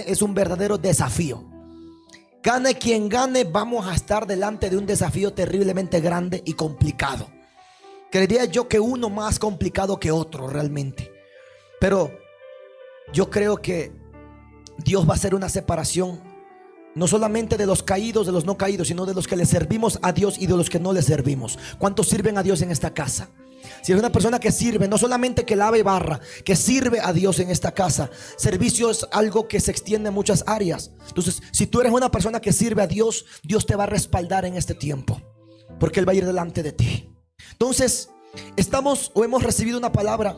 es un verdadero desafío. Gane quien gane, vamos a estar delante de un desafío terriblemente grande y complicado. Creería yo que uno más complicado que otro realmente. Pero yo creo que Dios va a hacer una separación, no solamente de los caídos, de los no caídos, sino de los que le servimos a Dios y de los que no le servimos. ¿Cuántos sirven a Dios en esta casa? Si eres una persona que sirve, no solamente que lava y barra, que sirve a Dios en esta casa. Servicio es algo que se extiende en muchas áreas. Entonces, si tú eres una persona que sirve a Dios, Dios te va a respaldar en este tiempo, porque Él va a ir delante de ti. Entonces, hemos recibido una palabra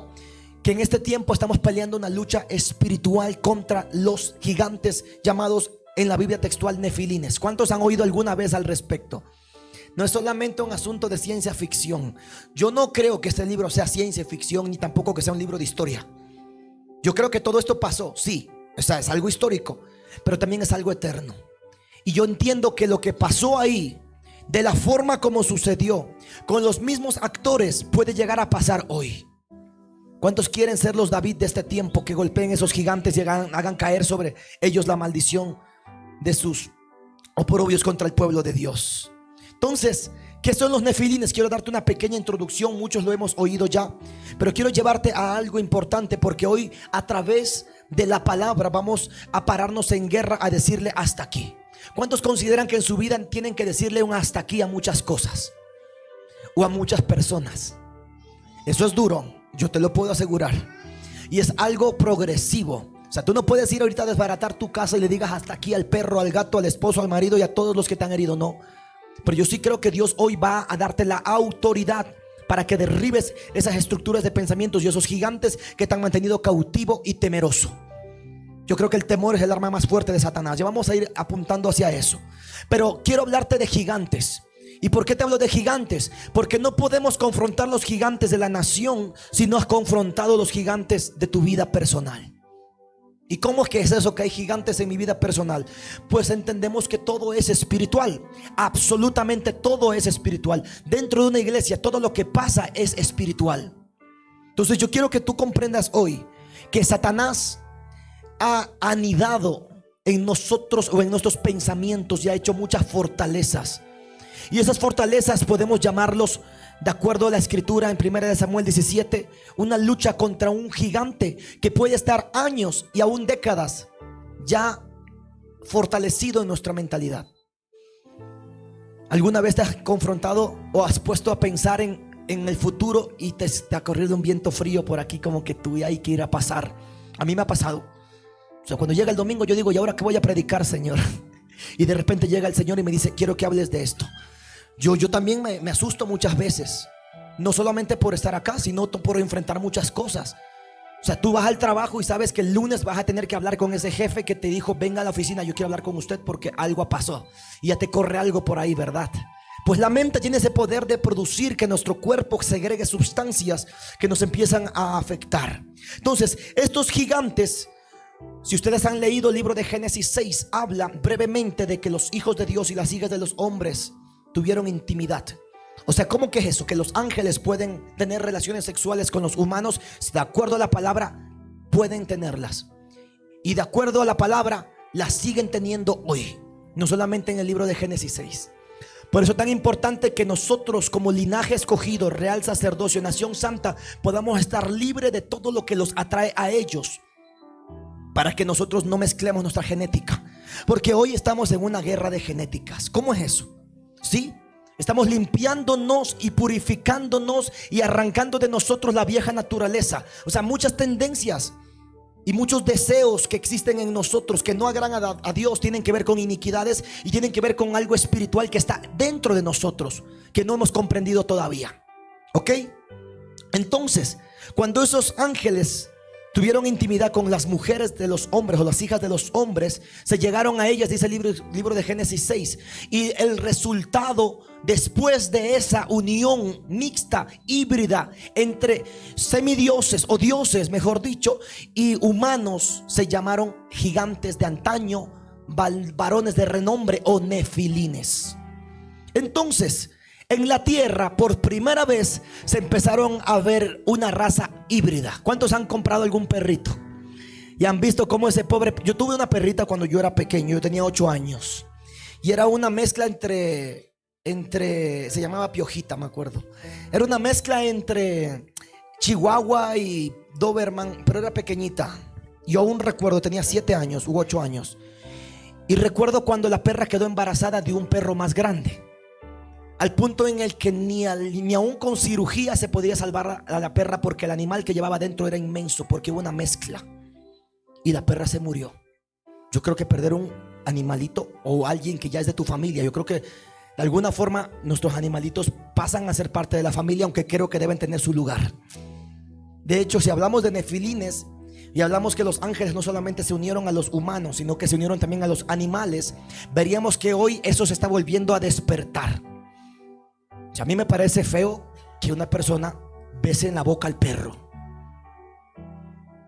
que en este tiempo estamos peleando una lucha espiritual contra los gigantes llamados en la Biblia textual nefilines. ¿Cuántos han oído alguna vez al respecto? No es solamente un asunto de ciencia ficción. Yo no creo que este libro sea ciencia ficción, ni tampoco que sea un libro de historia. Yo creo que todo esto pasó, sí, o sea, es algo histórico, pero también es algo eterno. Y yo entiendo que lo que pasó ahí, de la forma como sucedió, con los mismos actores, puede llegar a pasar hoy. ¿Cuántos quieren ser los David de este tiempo, que golpeen esos gigantes y hagan caer sobre ellos la maldición de sus oprobios contra el pueblo de Dios? Entonces, ¿qué son los nefilines? Quiero darte una pequeña introducción. Muchos lo hemos oído ya, pero quiero llevarte a algo importante, porque hoy a través de la palabra vamos a pararnos en guerra a decirle hasta aquí. ¿Cuántos consideran que en su vida tienen que decirle un hasta aquí a muchas cosas o a muchas personas? Eso es duro, yo te lo puedo asegurar. Y es algo progresivo. O sea, tú no puedes ir ahorita a desbaratar tu casa y le digas hasta aquí al perro, al gato, al esposo, al marido y a todos los que te han herido. No. Pero yo sí creo que Dios hoy va a darte la autoridad para que derribes esas estructuras de pensamientos y esos gigantes que te han mantenido cautivo y temeroso. Yo creo que el temor es el arma más fuerte de Satanás. Ya vamos a ir apuntando hacia eso. Pero quiero hablarte de gigantes. ¿Y por qué te hablo de gigantes? Porque no podemos confrontar los gigantes de la nación si no has confrontado los gigantes de tu vida personal. ¿Y cómo es que es eso, que hay gigantes en mi vida personal? Pues entendemos que todo es espiritual. Absolutamente todo es espiritual. Dentro de una iglesia todo lo que pasa es espiritual. Entonces yo quiero que tú comprendas hoy que Satanás ha anidado en nosotros o en nuestros pensamientos y ha hecho muchas fortalezas. Y esas fortalezas podemos llamarlos, de acuerdo a la escritura en 1 Samuel 17, una lucha contra un gigante que puede estar años y aún décadas ya fortalecido en nuestra mentalidad. ¿Alguna vez te has confrontado o has puesto a pensar en el futuro y te ha corrido un viento frío por aquí, como que tú hay que ir a pasar? A mí me ha pasado. O sea, cuando llega el domingo yo digo, ¿y ahora qué voy a predicar, Señor? Y de repente llega el Señor y me dice, quiero que hables de esto. Yo también me asusto muchas veces, no solamente por estar acá, sino por enfrentar muchas cosas. O sea, tú vas al trabajo y sabes que el lunes vas a tener que hablar con ese jefe que te dijo, venga a la oficina, yo quiero hablar con usted porque algo pasó. Y ya te corre algo por ahí, ¿verdad? Pues la mente tiene ese poder de producir que nuestro cuerpo segregue sustancias que nos empiezan a afectar. Entonces, estos gigantes, si ustedes han leído el libro de Génesis 6, habla brevemente de que los hijos de Dios y las hijas de los hombres tuvieron intimidad. O sea, ¿cómo que es eso? Que los ángeles pueden tener relaciones sexuales con los humanos. De acuerdo a la palabra, pueden tenerlas. Y de acuerdo a la palabra, las siguen teniendo hoy. No solamente en el libro de Génesis 6. Por eso es tan importante que nosotros, como linaje escogido, real sacerdocio, nación santa, podamos estar libres de todo lo que los atrae a ellos, para que nosotros no mezclemos nuestra genética. Porque hoy estamos en una guerra de genéticas. ¿Cómo es eso? ¿Sí? Estamos limpiándonos y purificándonos y arrancando de nosotros la vieja naturaleza. O sea, muchas tendencias y muchos deseos que existen en nosotros que no agradan a Dios tienen que ver con iniquidades y tienen que ver con algo espiritual que está dentro de nosotros, que no hemos comprendido todavía. ¿Ok? Entonces, cuando esos ángeles tuvieron intimidad con las mujeres de los hombres o las hijas de los hombres, se llegaron a ellas, dice el libro de Génesis 6. Y el resultado después de esa unión mixta, híbrida entre semidioses o dioses, mejor dicho, y humanos, se llamaron gigantes de antaño, varones de renombre o nefilines. Entonces, en la tierra por primera vez se empezaron a ver una raza híbrida. ¿Cuántos han comprado algún perrito? Y han visto cómo ese pobre... Yo tuve una perrita cuando yo era pequeño, yo tenía 8 años. Y era una mezcla se llamaba Piojita, me acuerdo. Era una mezcla entre Chihuahua y Doberman, pero era pequeñita. Yo aún recuerdo, tenía 7 años u 8 años. Y recuerdo cuando la perra quedó embarazada de un perro más grande, al punto en el que ni aún con cirugía se podía salvar a la perra, porque el animal que llevaba dentro era inmenso, porque hubo una mezcla. Y la perra se murió. Yo creo que perder un animalito o alguien que ya es de tu familia, yo creo que de alguna forma nuestros animalitos pasan a ser parte de la familia, aunque creo que deben tener su lugar. De hecho, si hablamos de nefilines y hablamos que los ángeles no solamente se unieron a los humanos, sino que se unieron también a los animales, veríamos que hoy eso se está volviendo a despertar. A mí me parece feo que una persona bese en la boca al perro.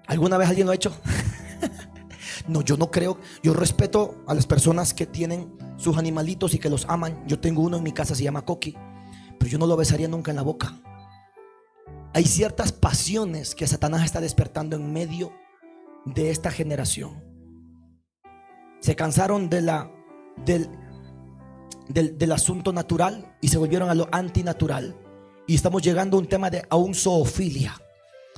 ¿Alguna vez alguien lo ha hecho? No, yo no creo. Yo respeto a las personas que tienen sus animalitos y que los aman. Yo tengo uno en mi casa, se llama Coqui, pero yo no lo besaría nunca en la boca. Hay ciertas pasiones que Satanás está despertando en medio de esta generación. Se cansaron del asunto natural y se volvieron a lo antinatural. Y estamos llegando a un tema a un zoofilia.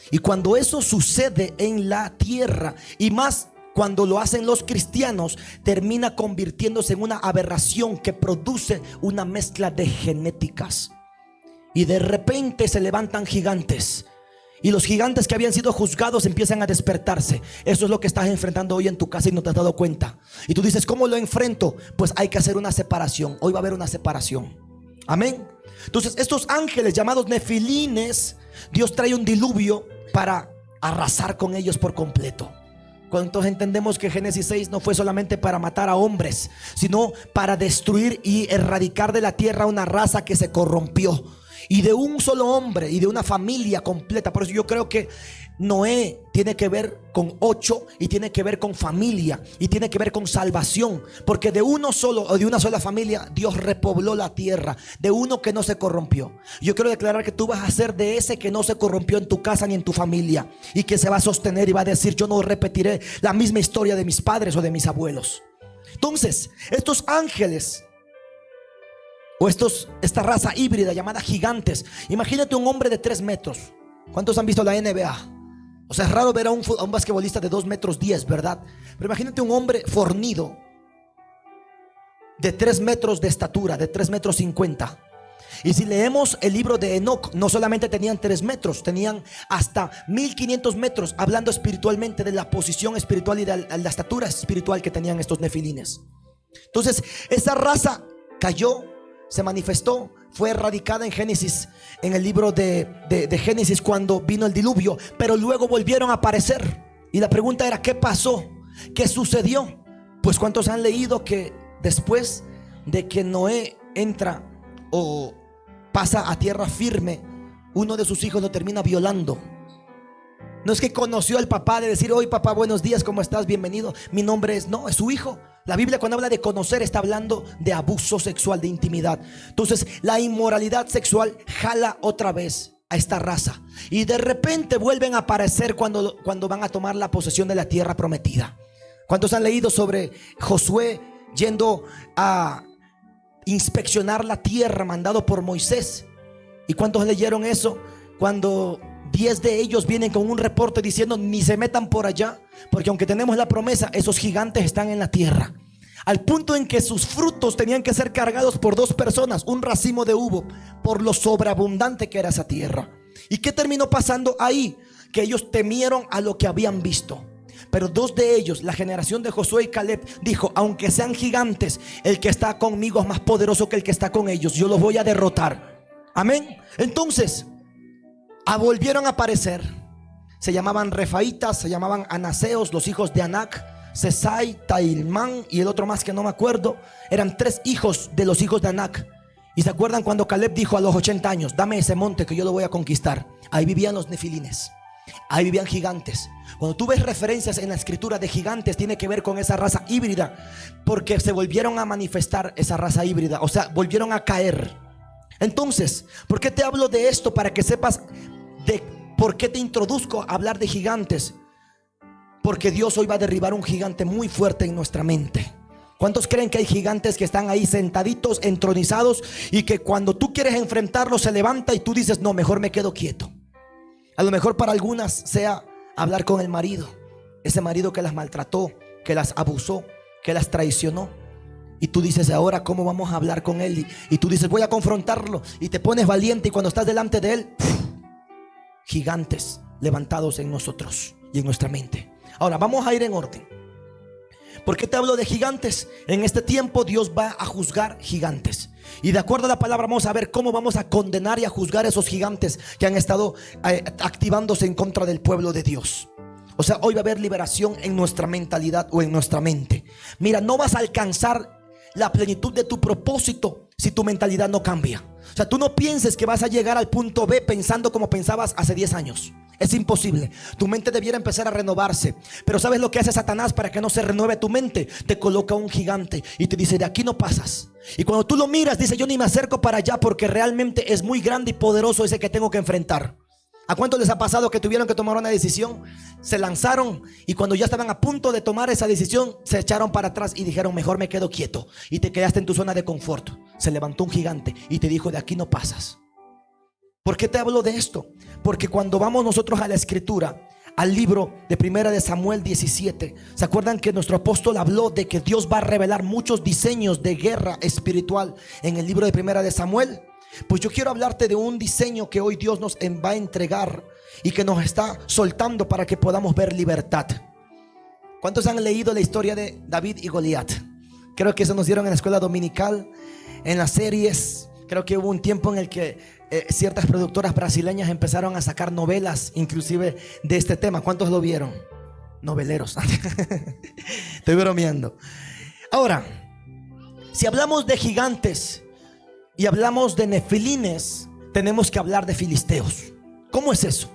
Y cuando eso sucede en la tierra, y más cuando lo hacen los cristianos, termina convirtiéndose en una aberración que produce una mezcla de genéticas. Y de repente se levantan gigantes, y los gigantes que habían sido juzgados empiezan a despertarse. Eso es lo que estás enfrentando hoy en tu casa y no te has dado cuenta. Y tú dices, ¿cómo lo enfrento? Pues hay que hacer una separación. Hoy va a haber una separación. Amén. Entonces estos ángeles llamados nefilines, Dios trae un diluvio para arrasar con ellos por completo. ¿Cuántos entendemos que Génesis 6 no fue solamente para matar a hombres, sino para destruir y erradicar de la tierra una raza que se corrompió? Y de un solo hombre y de una familia completa. Por eso yo creo que Noé tiene que ver con 8 y tiene que ver con familia y tiene que ver con salvación, porque de uno solo o de una sola familia Dios repobló la tierra, de uno que no se corrompió. Yo quiero declarar que tú vas a ser de ese que no se corrompió en tu casa ni en tu familia, y que se va a sostener y va a decir, yo no repetiré la misma historia de mis padres o de mis abuelos. Entonces estos ángeles o esta raza híbrida llamada gigantes, imagínate un hombre de 3 metros. ¿Cuántos han visto la NBA? O sea, es raro ver a un basquetbolista de 2 metros 10, ¿verdad? Pero imagínate un hombre fornido de 3 metros de estatura, de 3 metros 50. Y si leemos el libro de Enoc, no solamente tenían 3 metros, tenían hasta 1500 metros, hablando espiritualmente de la posición espiritual y de la estatura espiritual que tenían estos nefilines. Entonces esa raza cayó, se manifestó, fue erradicada en Génesis, en el libro de Génesis, cuando vino el diluvio, pero luego volvieron a aparecer. Y la pregunta era, ¿qué pasó? ¿Qué sucedió? Pues ¿cuántos han leído que después de que Noé entra o pasa a tierra firme, uno de sus hijos lo termina violando? No es que conoció al papá de decir, oye papá, buenos días, ¿cómo estás? Bienvenido, mi nombre es... No, es su hijo. La Biblia, cuando habla de conocer, está hablando de abuso sexual, de intimidad. Entonces la inmoralidad sexual jala otra vez a esta raza, y de repente vuelven a aparecer cuando van a tomar la posesión de la tierra prometida. ¿Cuántos han leído sobre Josué yendo a inspeccionar la tierra, mandado por Moisés? ¿Y cuántos leyeron eso? Cuando 10 de ellos vienen con un reporte diciendo, ni se metan por allá, porque aunque tenemos la promesa, esos gigantes están en la tierra. Al punto en que sus frutos tenían que ser cargados por 2 personas, un racimo de uva, por lo sobreabundante que era esa tierra. ¿Y qué terminó pasando ahí? Que ellos temieron a lo que habían visto. Pero 2 de ellos, la generación de Josué y Caleb, dijo, aunque sean gigantes, el que está conmigo es más poderoso que el que está con ellos. Yo los voy a derrotar. Amén. Entonces volvieron a aparecer. Se llamaban Refaitas, se llamaban Anaseos, los hijos de Anac, Sesai, Tailmán y el otro más que no me acuerdo. Eran 3 hijos de los hijos de Anac. Y se acuerdan cuando Caleb dijo a los 80 años, dame ese monte que yo lo voy a conquistar. Ahí vivían los nefilines, ahí vivían gigantes. Cuando tú ves referencias en la escritura de gigantes, tiene que ver con esa raza híbrida, porque se volvieron a manifestar esa raza híbrida, o sea, volvieron a caer. Entonces, ¿por qué te hablo de esto? Para que sepas de por qué te introduzco a hablar de gigantes. Porque Dios hoy va a derribar un gigante muy fuerte en nuestra mente. ¿Cuántos creen que hay gigantes que están ahí sentaditos, entronizados, y que cuando tú quieres enfrentarlos se levanta y tú dices, no, mejor me quedo quieto? A lo mejor para algunas sea hablar con el marido, ese marido que las maltrató, que las abusó, que las traicionó. Y tú dices, ahora ¿cómo vamos a hablar con él? Y tú dices, voy a confrontarlo. Y te pones valiente, y cuando estás delante de él, gigantes levantados en nosotros y en nuestra mente. Ahora vamos a ir en orden. ¿Por qué te hablo de gigantes? En este tiempo Dios va a juzgar gigantes. Y de acuerdo a la palabra vamos a ver cómo vamos a condenar y a juzgar esos gigantes que han estado activándose en contra del pueblo de Dios. O sea, hoy va a haber liberación en nuestra mentalidad o en nuestra mente. Mira, no vas a alcanzar la plenitud de tu propósito si tu mentalidad no cambia. O sea, tú no pienses que vas a llegar al punto B pensando como pensabas hace 10 años. Es imposible. Tu mente debiera empezar a renovarse. Pero ¿sabes lo que hace Satanás para que no se renueve tu mente? Te coloca un gigante y te dice, de aquí no pasas. Y cuando tú lo miras, dice, yo ni me acerco para allá porque realmente es muy grande y poderoso ese que tengo que enfrentar. ¿A cuántos les ha pasado que tuvieron que tomar una decisión? Se lanzaron y cuando ya estaban a punto de tomar esa decisión, se echaron para atrás y dijeron, mejor me quedo quieto. Y te quedaste en tu zona de confort. Se levantó un gigante y te dijo, de aquí no pasas. ¿Por qué te hablo de esto? Porque cuando vamos nosotros a la escritura, al libro de Primera de Samuel 17, ¿se acuerdan que nuestro apóstol habló de que Dios va a revelar muchos diseños de guerra espiritual en el libro de Primera de Samuel? Pues yo quiero hablarte de un diseño que hoy Dios nos va a entregar y que nos está soltando para que podamos ver libertad. ¿Cuántos han leído la historia de David y Goliat? Creo que eso nos dieron en la escuela dominical, en las series. Creo que hubo un tiempo en el que ciertas productoras brasileñas empezaron a sacar novelas inclusive de este tema. ¿Cuántos lo vieron? Noveleros. Estoy bromeando. Ahora, si hablamos de gigantes y hablamos de nefilines, tenemos que hablar de filisteos. ¿Cómo es eso?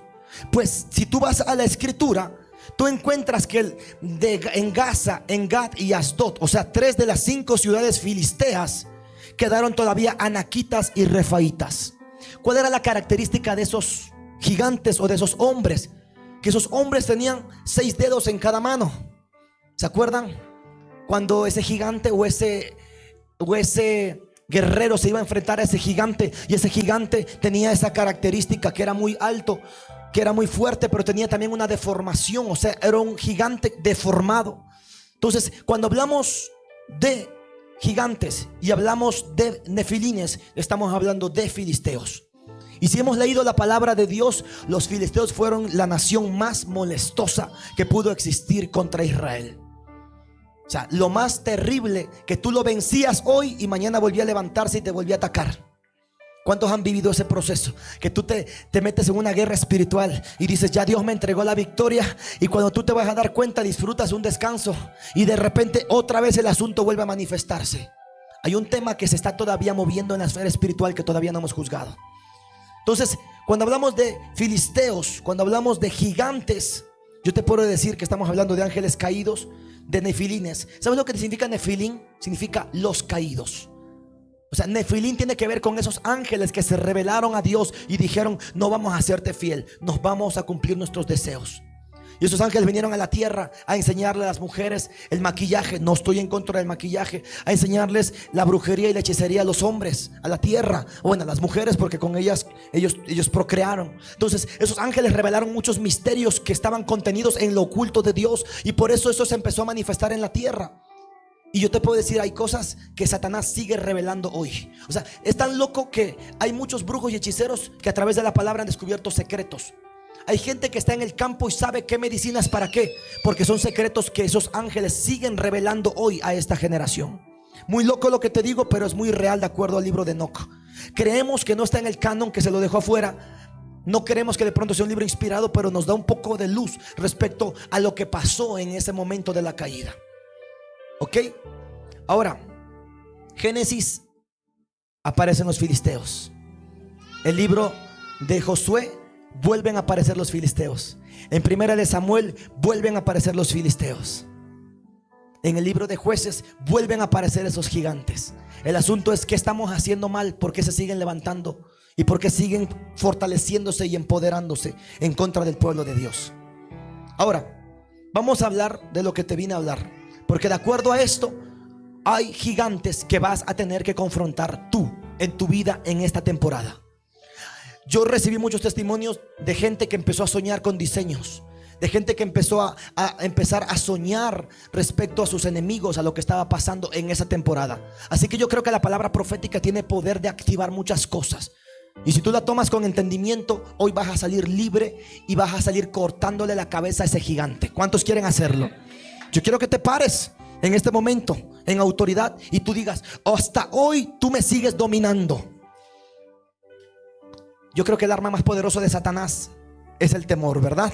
Pues si tú vas a la escritura, tú encuentras que en Gaza, en Gad y Asdod, o sea, 3 de las 5 ciudades filisteas, quedaron todavía anaquitas y refaitas. ¿Cuál era la característica de esos gigantes o de esos hombres? Que esos hombres tenían 6 dedos en cada mano. ¿Se acuerdan? Cuando ese gigante o ese guerrero se iba a enfrentar a ese gigante, y ese gigante tenía esa característica que era muy alto, que era muy fuerte, pero tenía también una deformación. O sea, era un gigante deformado. Entonces, cuando hablamos de gigantes y hablamos de nefilines, estamos hablando de filisteos. Y si hemos leído la palabra de Dios, los filisteos fueron la nación más molestosa que pudo existir contra Israel. O sea, lo más terrible, que tú lo vencías hoy y mañana volvía a levantarse y te volvía a atacar. ¿Cuántos han vivido ese proceso? Que tú te metes en una guerra espiritual y dices, ya Dios me entregó la victoria, y cuando tú te vas a dar cuenta disfrutas un descanso y de repente otra vez el asunto vuelve a manifestarse. Hay un tema que se está todavía moviendo en la esfera espiritual que todavía no hemos juzgado. Entonces, cuando hablamos de filisteos, cuando hablamos de gigantes, yo te puedo decir que estamos hablando de ángeles caídos, de nefilines. ¿Sabes lo que significa nefilín? Significa los caídos. O sea, nefilín tiene que ver con esos ángeles que se rebelaron a Dios y dijeron, no vamos a hacerte fiel, nos vamos a cumplir nuestros deseos. Y esos ángeles vinieron a la tierra a enseñarle a las mujeres el maquillaje. No estoy en contra del maquillaje. A enseñarles la brujería y la hechicería a los hombres, a la tierra, o bueno, a las mujeres, porque con ellas ellos procrearon. Entonces esos ángeles revelaron muchos misterios que estaban contenidos en lo oculto de Dios, y por eso se empezó a manifestar en la tierra. Y yo te puedo decir, hay cosas que Satanás sigue revelando hoy. O sea, es tan loco que hay muchos brujos y hechiceros que a través de la palabra han descubierto secretos. Hay gente que está en el campo y sabe qué medicinas para qué, porque son secretos que esos ángeles siguen revelando hoy a esta generación. Muy loco lo que te digo, pero es muy real de acuerdo al libro de Enoch. Creemos que no está en el canon, que se lo dejó afuera. No queremos que de pronto sea un libro inspirado, pero nos da un poco de luz respecto a lo que pasó en ese momento de la caída. ¿Ok? Ahora, Génesis, aparecen los filisteos. El libro de Josué, vuelven a aparecer los filisteos. En Primera de Samuel, vuelven a aparecer los filisteos. En el libro de Jueces, vuelven a aparecer esos gigantes. El asunto es, ¿qué estamos haciendo mal? ¿Por qué se siguen levantando? ¿Y por qué siguen fortaleciéndose y empoderándose en contra del pueblo de Dios? Ahora, vamos a hablar de lo que te vine a hablar, porque de acuerdo a esto hay gigantes que vas a tener que confrontar tú en tu vida en esta temporada. Yo recibí muchos testimonios de gente que empezó a soñar con diseños, de gente que empezó a empezar a soñar respecto a sus enemigos, a lo que estaba pasando en esa temporada. Así que yo creo que la palabra profética tiene poder de activar muchas cosas. Y si tú la tomas con entendimiento, hoy vas a salir libre y vas a salir cortándole la cabeza a ese gigante. ¿Cuántos quieren hacerlo? Yo quiero que te pares en este momento en autoridad y tú digas: hasta hoy tú me sigues dominando. Yo creo que el arma más poderosa de Satanás es el temor, ¿verdad?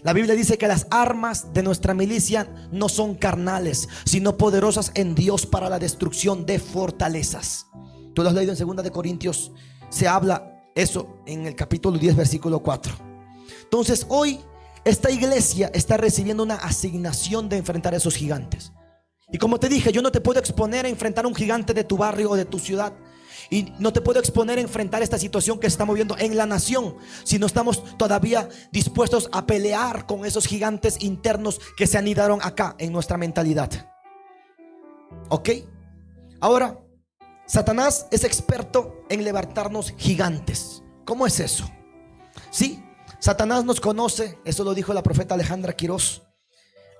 La Biblia dice que las armas de nuestra milicia no son carnales, sino poderosas en Dios para la destrucción de fortalezas. Tú lo has leído en 2 de Corintios. Se habla eso en el capítulo 10, versículo 4. Entonces hoy esta iglesia está recibiendo una asignación de enfrentar a esos gigantes. Y como te dije, yo no te puedo exponer a enfrentar un gigante de tu barrio o de tu ciudad. Y no te puedo exponer a enfrentar esta situación que se está moviendo en la nación si no estamos todavía dispuestos a pelear con esos gigantes internos que se anidaron acá en nuestra mentalidad. ¿Ok? Ahora, Satanás es experto en levantarnos gigantes. ¿Cómo es eso? Sí, Satanás nos conoce. Eso lo dijo la profeta Alejandra Quirós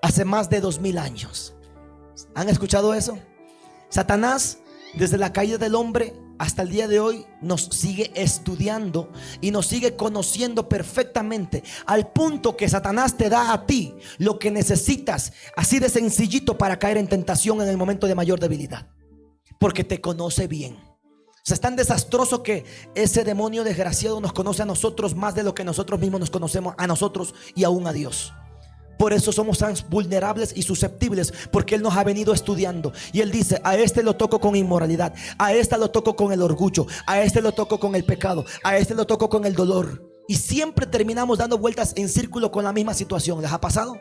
hace más de 2000 años. ¿Han escuchado eso? Satanás, desde la caída del hombre hasta el día de hoy, nos sigue estudiando y nos sigue conociendo perfectamente, al punto que Satanás te da a ti lo que necesitas, así de sencillito, para caer en tentación en el momento de mayor debilidad, porque te conoce bien. O sea, es tan desastroso que ese demonio desgraciado nos conoce a nosotros más de lo que nosotros mismos nos conocemos a nosotros y aún a Dios. Por eso somos tan vulnerables y susceptibles, porque Él nos ha venido estudiando. Y Él dice: a este lo toco con inmoralidad, a este lo toco con el orgullo, a este lo toco con el pecado, a este lo toco con el dolor. Y siempre terminamos dando vueltas en círculo con la misma situación. ¿Les ha pasado?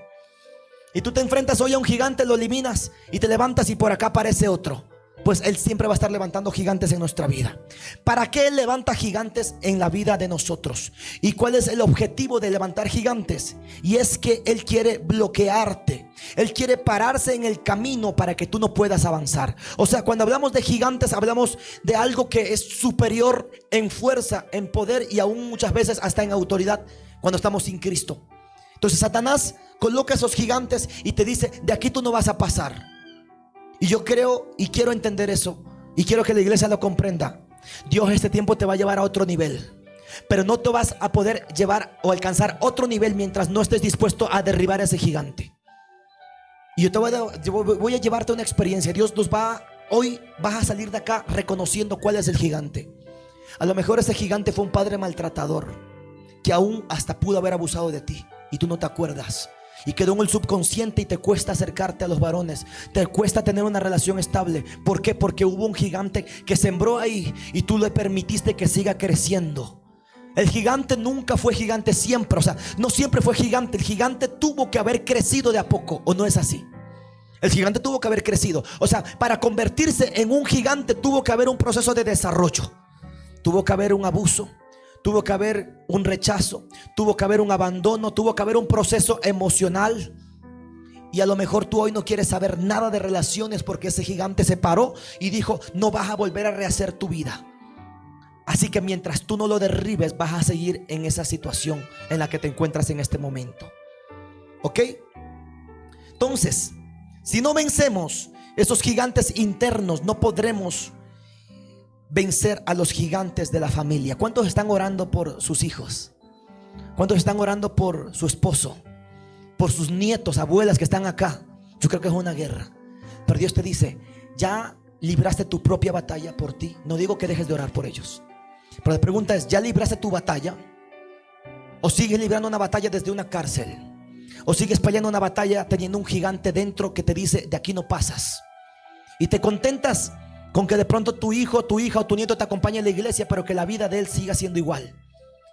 Y tú te enfrentas hoy a un gigante, lo eliminas y te levantas y por acá aparece otro. Pues Él siempre va a estar levantando gigantes en nuestra vida. ¿Para qué Él levanta gigantes en la vida de nosotros? ¿Y cuál es el objetivo de levantar gigantes? Y es que Él quiere bloquearte. Él quiere pararse en el camino para que tú no puedas avanzar. O sea, cuando hablamos de gigantes, hablamos de algo que es superior en fuerza, en poder y aún muchas veces hasta en autoridad cuando estamos sin Cristo. Entonces Satanás coloca esos gigantes y te dice: de aquí tú no vas a pasar. Y yo creo y quiero entender eso, y quiero que la iglesia lo comprenda. Dios este tiempo te va a llevar a otro nivel, pero no te vas a poder llevar o alcanzar otro nivel mientras no estés dispuesto a derribar a ese gigante. Y yo voy a llevarte una experiencia. Dios hoy vas a salir de acá reconociendo cuál es el gigante. A lo mejor ese gigante fue un padre maltratador que aún hasta pudo haber abusado de ti y tú no te acuerdas. Y quedó en el subconsciente y te cuesta acercarte a los varones, te cuesta tener una relación estable. ¿Por qué? Porque hubo un gigante que sembró ahí y tú le permitiste que siga creciendo. El gigante nunca fue gigante siempre, o sea, no siempre fue gigante. El gigante tuvo que haber crecido de a poco, ¿o no es así? El gigante tuvo que haber crecido. O sea, para convertirse en un gigante tuvo que haber un proceso de desarrollo. Tuvo que haber un abuso, tuvo que haber un rechazo, tuvo que haber un abandono, tuvo que haber un proceso emocional. Y a lo mejor tú hoy no quieres saber nada de relaciones porque ese gigante se paró y dijo: no vas a volver a rehacer tu vida. Así que mientras tú no lo derribes, vas a seguir en esa situación en la que te encuentras en este momento. ¿Ok? Entonces, si no vencemos esos gigantes internos, no podremos vencer a los gigantes de la familia. ¿Cuántos están orando por sus hijos? ¿Cuántos están orando por su esposo? Por sus nietos, abuelas que están acá. Yo creo que es una guerra. Pero Dios te dice: ya libraste tu propia batalla por ti. No digo que dejes de orar por ellos, pero la pregunta es: ¿ya libraste tu batalla? ¿O sigues librando una batalla desde una cárcel? ¿O sigues peleando una batalla teniendo un gigante dentro que te dice: de aquí no pasas? Y te contentas con que de pronto tu hijo, tu hija o tu nieto te acompañe a la iglesia, pero que la vida de él siga siendo igual.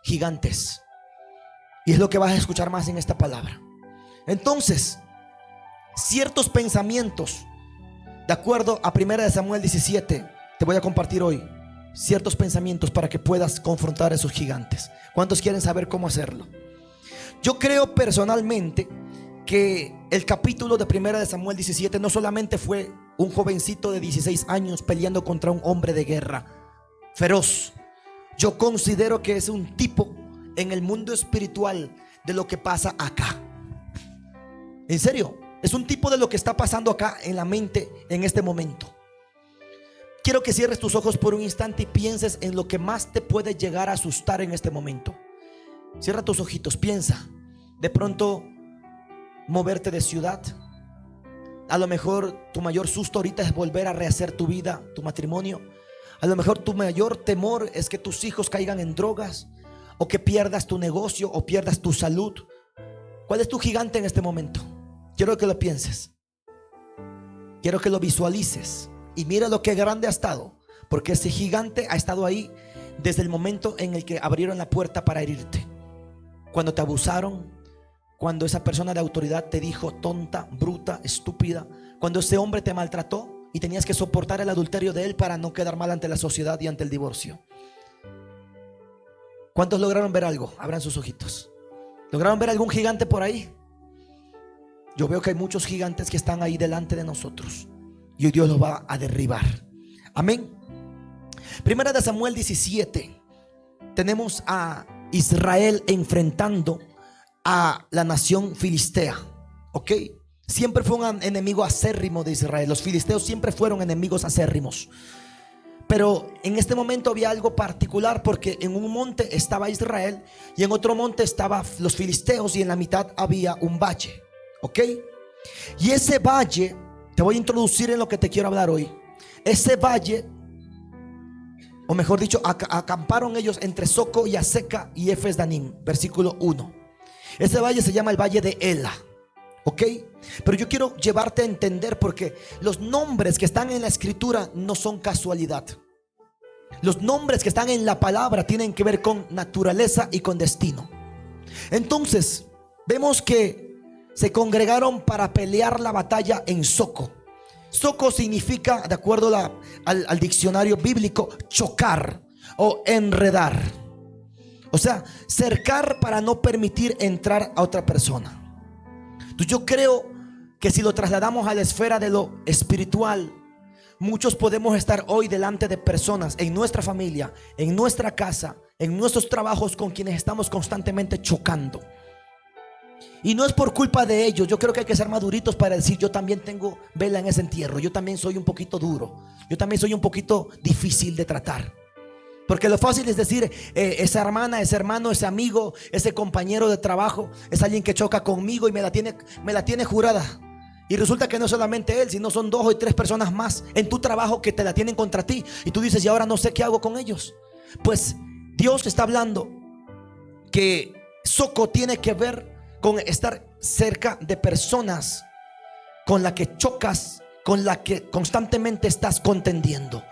Gigantes. Y es lo que vas a escuchar más en esta palabra. Entonces, ciertos pensamientos, de acuerdo a 1 Samuel 17, te voy a compartir hoy ciertos pensamientos para que puedas confrontar a esos gigantes. ¿Cuántos quieren saber cómo hacerlo? Yo creo personalmente que el capítulo de Primera de Samuel 17 no solamente fue un jovencito de 16 años peleando contra un hombre de guerra feroz. Yo considero que es un tipo en el mundo espiritual de lo que pasa acá. En serio, es un tipo de lo que está pasando acá en la mente en este momento. Quiero que cierres tus ojos por un instante y pienses en lo que más te puede llegar a asustar en este momento. Cierra tus ojitos, piensa. De pronto moverte de ciudad. A lo mejor tu mayor susto ahorita es volver a rehacer tu vida, tu matrimonio. A lo mejor tu mayor temor es que tus hijos caigan en drogas, o que pierdas tu negocio, o pierdas tu salud. ¿Cuál es tu gigante en este momento? Quiero que lo pienses. Quiero que lo visualices. Y mira lo que grande ha estado, porque ese gigante ha estado ahí desde el momento en el que abrieron la puerta para herirte. Cuando te abusaron, cuando esa persona de autoridad te dijo tonta, bruta, estúpida, cuando ese hombre te maltrató y tenías que soportar el adulterio de él para no quedar mal ante la sociedad y ante el divorcio. ¿Cuántos lograron ver algo? Abran sus ojitos. ¿Lograron ver algún gigante por ahí? Yo veo que hay muchos gigantes que están ahí delante de nosotros y hoy Dios los va a derribar. Amén. Primera de Samuel 17. Tenemos a Israel enfrentando a la nación filistea. Ok, siempre fue un enemigo acérrimo de Israel. Los filisteos siempre fueron enemigos acérrimos. Pero en este momento había algo particular, porque en un monte estaba Israel y en otro monte estaban los filisteos, y en la mitad había un valle. Ok, y ese valle, te voy a introducir en lo que te quiero hablar hoy. Ese valle, o mejor dicho, acamparon ellos entre Soco y Azeca y Efes Danim. Versículo 1. Ese valle se llama el valle de Ela. Ok, pero yo quiero llevarte a entender, porque los nombres que están en la escritura no son casualidad. Los nombres que están en la palabra tienen que ver con naturaleza y con destino. Entonces vemos que se congregaron para pelear la batalla en Soco. Soco significa, de acuerdo al diccionario bíblico, chocar o enredar. O sea, cercar para no permitir entrar a otra persona. Entonces yo creo que si lo trasladamos a la esfera de lo espiritual, muchos podemos estar hoy delante de personas en nuestra familia, en nuestra casa, en nuestros trabajos, con quienes estamos constantemente chocando. Y no es por culpa de ellos. Yo creo que hay que ser maduritos para decir: yo también tengo vela en ese entierro. Yo también soy un poquito duro. Yo también soy un poquito difícil de tratar. Porque lo fácil es decir, esa hermana, ese hermano, ese amigo, ese compañero de trabajo es alguien que choca conmigo y me la tiene jurada. Y resulta que no solamente él, sino son 2 o 3 personas más en tu trabajo que te la tienen contra ti. Y tú dices: y ahora no sé qué hago con ellos. Pues Dios está hablando que Soco tiene que ver con estar cerca de personas con las que chocas, con las que constantemente estás contendiendo.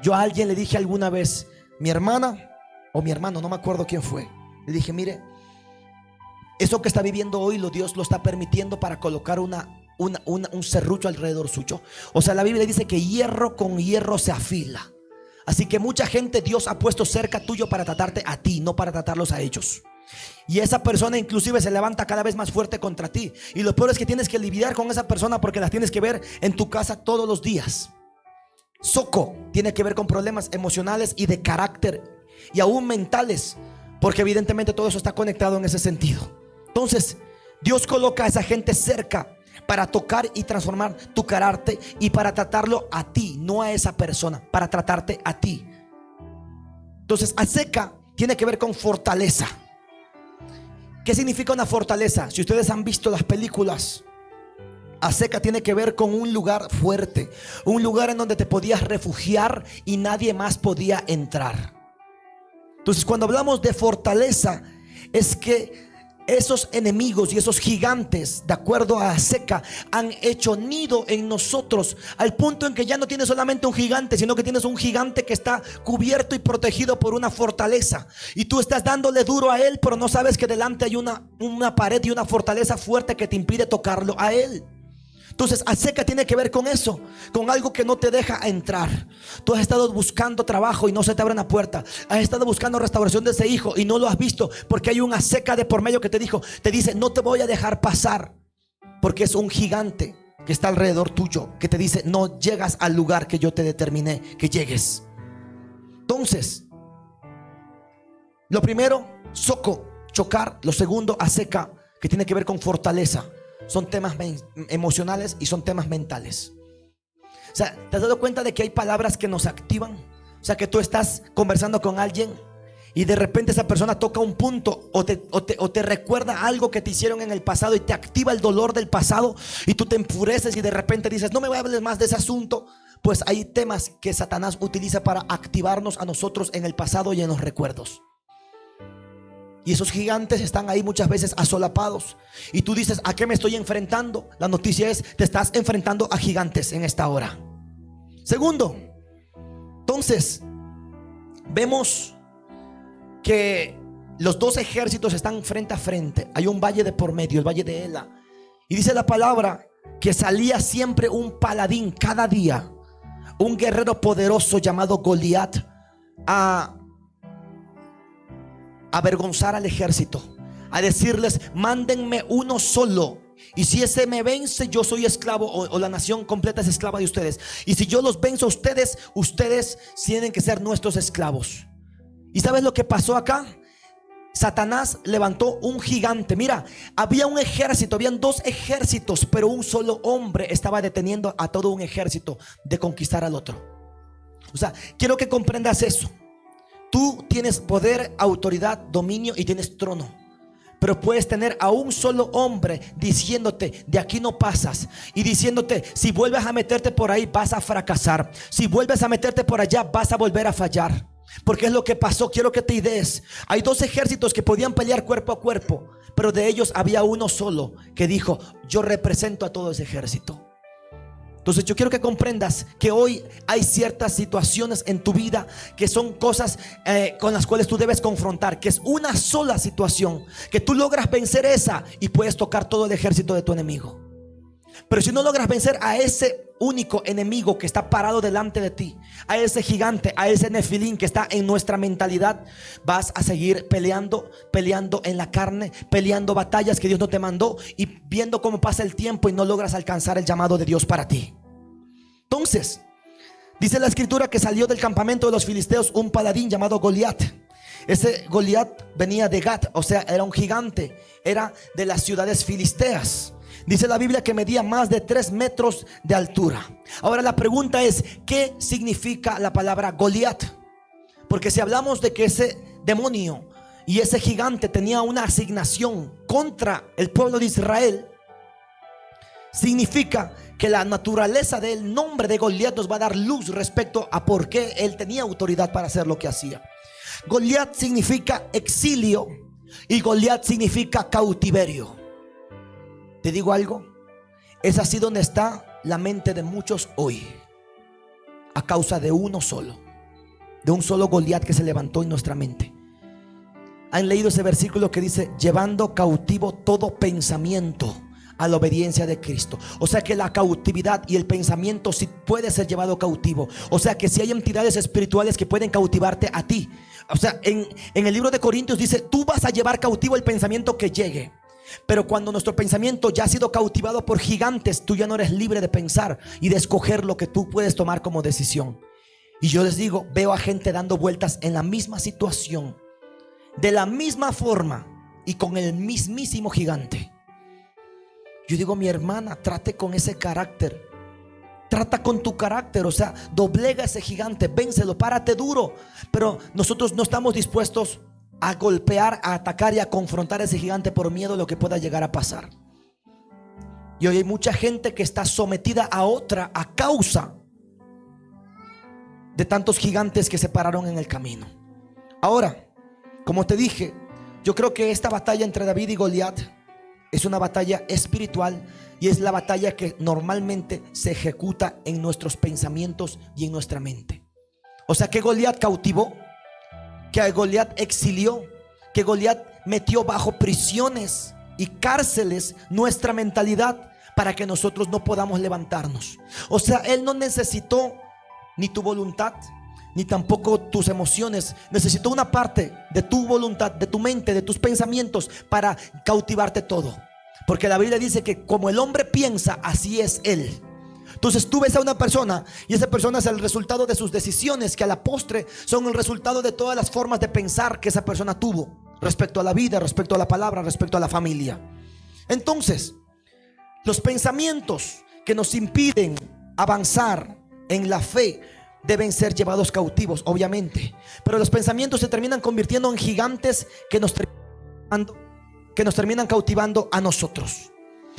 Yo a alguien le dije alguna vez, mi hermana o mi hermano, no me acuerdo quién fue, le dije: mire, eso que está viviendo hoy, Dios lo está permitiendo para colocar un serrucho alrededor suyo. O sea, la Biblia dice que hierro con hierro se afila. Así que mucha gente Dios ha puesto cerca tuyo para tratarte a ti, no para tratarlos a ellos. Y esa persona inclusive se levanta cada vez más fuerte contra ti. Y lo peor es que tienes que lidiar con esa persona, porque la tienes que ver en tu casa todos los días. Soco tiene que ver con problemas emocionales y de carácter, y aún mentales, porque evidentemente todo eso está conectado en ese sentido. Entonces Dios coloca a esa gente cerca para tocar y transformar tu carácter, y para tratarlo a ti, no a esa persona, para tratarte a ti. Entonces Azeca tiene que ver con fortaleza. ¿Qué significa una fortaleza? Si ustedes han visto las películas, Azeca tiene que ver con un lugar fuerte, un lugar en donde te podías refugiar y nadie más podía entrar. Entonces, cuando hablamos de fortaleza, es que esos enemigos y esos gigantes, de acuerdo a Azeca, han hecho nido en nosotros, al punto en que ya no tienes solamente un gigante, sino que tienes un gigante que está cubierto y protegido por una fortaleza. Y tú estás dándole duro a él, pero no sabes que delante hay una pared y una fortaleza fuerte que te impide tocarlo a él. Entonces Azeca tiene que ver con eso, con algo que no te deja entrar. Tú has estado buscando trabajo y no se te abre una puerta. Has estado buscando restauración de ese hijo y no lo has visto, porque hay un Azeca de por medio que te dice: no te voy a dejar pasar. porque es un gigante que está alrededor tuyo, que te dice: no llegas al lugar que yo te determiné que llegues. Entonces, lo primero, soco, chocar. Lo segundo, aseca, que tiene que ver con fortaleza. Son temas emocionales y son temas mentales. O sea, ¿te has dado cuenta de que hay palabras que nos activan? O sea, que tú estás conversando con alguien y de repente esa persona toca un punto o te recuerda algo que te hicieron en el pasado y te activa el dolor del pasado y tú te enfureces y de repente dices: no me voy a hablar más de ese asunto. Pues hay temas que Satanás utiliza para activarnos a nosotros en el pasado y en los recuerdos. Y esos gigantes están ahí muchas veces asolapados. Y tú dices: ¿a qué me estoy enfrentando? La noticia es: te estás enfrentando a gigantes en esta hora. Segundo, entonces vemos que los dos ejércitos están frente a frente. Hay un valle de por medio, el valle de Ela. Y dice la palabra que salía siempre un paladín cada día, un guerrero poderoso llamado Goliat, a avergonzar al ejército, a decirles: mándenme uno solo, y si ese me vence, yo soy esclavo, o la nación completa es esclava de ustedes. Y si yo los venzo a ustedes, ustedes tienen que ser nuestros esclavos. ¿Y sabes lo que pasó acá? Satanás levantó un gigante. Mira, había un ejército, habían dos ejércitos, pero un solo hombre estaba deteniendo a todo un ejército de conquistar al otro. O sea, quiero que comprendas eso. Tú tienes poder, autoridad, dominio y tienes trono, pero puedes tener a un solo hombre diciéndote: de aquí no pasas, y diciéndote: si vuelves a meterte por ahí vas a fracasar, si vuelves a meterte por allá vas a volver a fallar. Porque es lo que pasó. Quiero que te idees. Hay dos ejércitos que podían pelear cuerpo a cuerpo, pero de ellos había uno solo que dijo: yo represento a todo ese ejército. Entonces yo quiero que comprendas que hoy hay ciertas situaciones en tu vida que son cosas con las cuales tú debes confrontar, que es una sola situación, que tú logras vencer esa y puedes tocar todo el ejército de tu enemigo. Pero si no logras vencer a ese único enemigo que está parado delante de ti, a ese gigante, a ese nefilín que está en nuestra mentalidad, vas a seguir peleando en la carne, peleando batallas que Dios no te mandó y viendo cómo pasa el tiempo y no logras alcanzar el llamado de Dios para ti. Entonces, dice la escritura que salió del campamento de los filisteos un paladín llamado Goliat. Ese Goliat venía de Gat, o sea, era un gigante, era de las ciudades filisteas. Dice la Biblia que medía más de 3 metros de altura. Ahora la pregunta es: ¿qué significa la palabra Goliat? Porque si hablamos de que ese demonio y ese gigante tenía una asignación contra el pueblo de Israel, significa que la naturaleza del nombre de Goliat nos va a dar luz respecto a por qué él tenía autoridad para hacer lo que hacía. Goliat significa exilio y Goliat significa cautiverio. Te digo algo, es así donde está la mente de muchos hoy, a causa de uno solo, de un solo Goliat que se levantó en nuestra mente. ¿Han leído ese versículo que dice: llevando cautivo todo pensamiento a la obediencia de Cristo? O sea que la cautividad y el pensamiento sí puede ser llevado cautivo. O sea que si hay entidades espirituales que pueden cautivarte a ti. O sea, en el libro de Corintios dice: tú vas a llevar cautivo el pensamiento que llegue. Pero cuando nuestro pensamiento ya ha sido cautivado por gigantes, tú ya no eres libre de pensar y de escoger lo que tú puedes tomar como decisión. Y yo les digo, veo a gente dando vueltas en la misma situación, de la misma forma y con el mismísimo gigante. Yo digo: mi hermana, trate con ese carácter, trata con tu carácter, o sea, doblega ese gigante, vénselo, párate duro. Pero nosotros no estamos dispuestos a golpear, a atacar y a confrontar a ese gigante por miedo a lo que pueda llegar a pasar. Y hoy hay mucha gente que está sometida a otra a causa de tantos gigantes que se pararon en el camino. Ahora, como te dije, yo creo que esta batalla entre David y Goliat es una batalla espiritual y es la batalla que normalmente se ejecuta en nuestros pensamientos y en nuestra mente. O sea que Goliat cautivó, que Goliat exilió, que Goliat metió bajo prisiones y cárceles nuestra mentalidad para que nosotros no podamos levantarnos. O sea, él no necesitó ni tu voluntad, ni tampoco tus emociones. Necesitó una parte de tu voluntad, de tu mente, de tus pensamientos para cautivarte todo. Porque la Biblia dice que como el hombre piensa, así es él. Entonces tú ves a una persona y esa persona es el resultado de sus decisiones, que a la postre son el resultado de todas las formas de pensar que esa persona tuvo respecto a la vida, respecto a la palabra, respecto a la familia. Entonces, los pensamientos que nos impiden avanzar en la fe deben ser llevados cautivos, obviamente. Pero los pensamientos se terminan convirtiendo en gigantes que nos terminan cautivando a nosotros.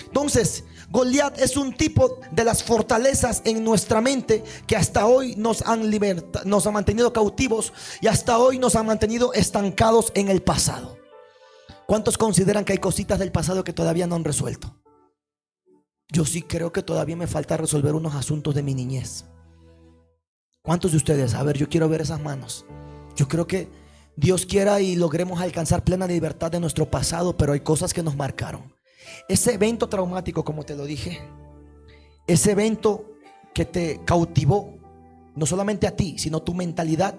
Entonces, Goliat es un tipo de las fortalezas en nuestra mente que hasta hoy nos han mantenido cautivos y hasta hoy nos han mantenido estancados en el pasado. ¿Cuántos consideran que hay cositas del pasado que todavía no han resuelto? Yo sí creo que todavía me falta resolver unos asuntos de mi niñez. ¿Cuántos de ustedes? A ver, yo quiero ver esas manos. Yo creo que Dios quiera y logremos alcanzar plena libertad de nuestro pasado, pero hay cosas que nos marcaron. Ese evento traumático, como te lo dije, ese evento que te cautivó, no solamente a ti, sino tu mentalidad,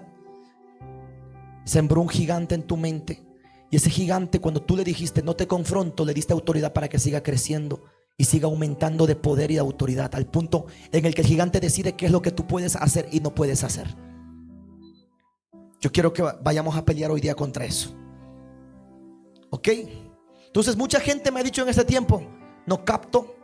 sembró un gigante en tu mente. Y ese gigante, cuando tú le dijiste no te confronto, le diste autoridad para que siga creciendo y siga aumentando de poder y de autoridad, al punto en el que el gigante decide qué es lo que tú puedes hacer y no puedes hacer. Yo quiero que vayamos a pelear hoy día contra eso. ¿Ok? Entonces mucha gente me ha dicho en este tiempo: no capto,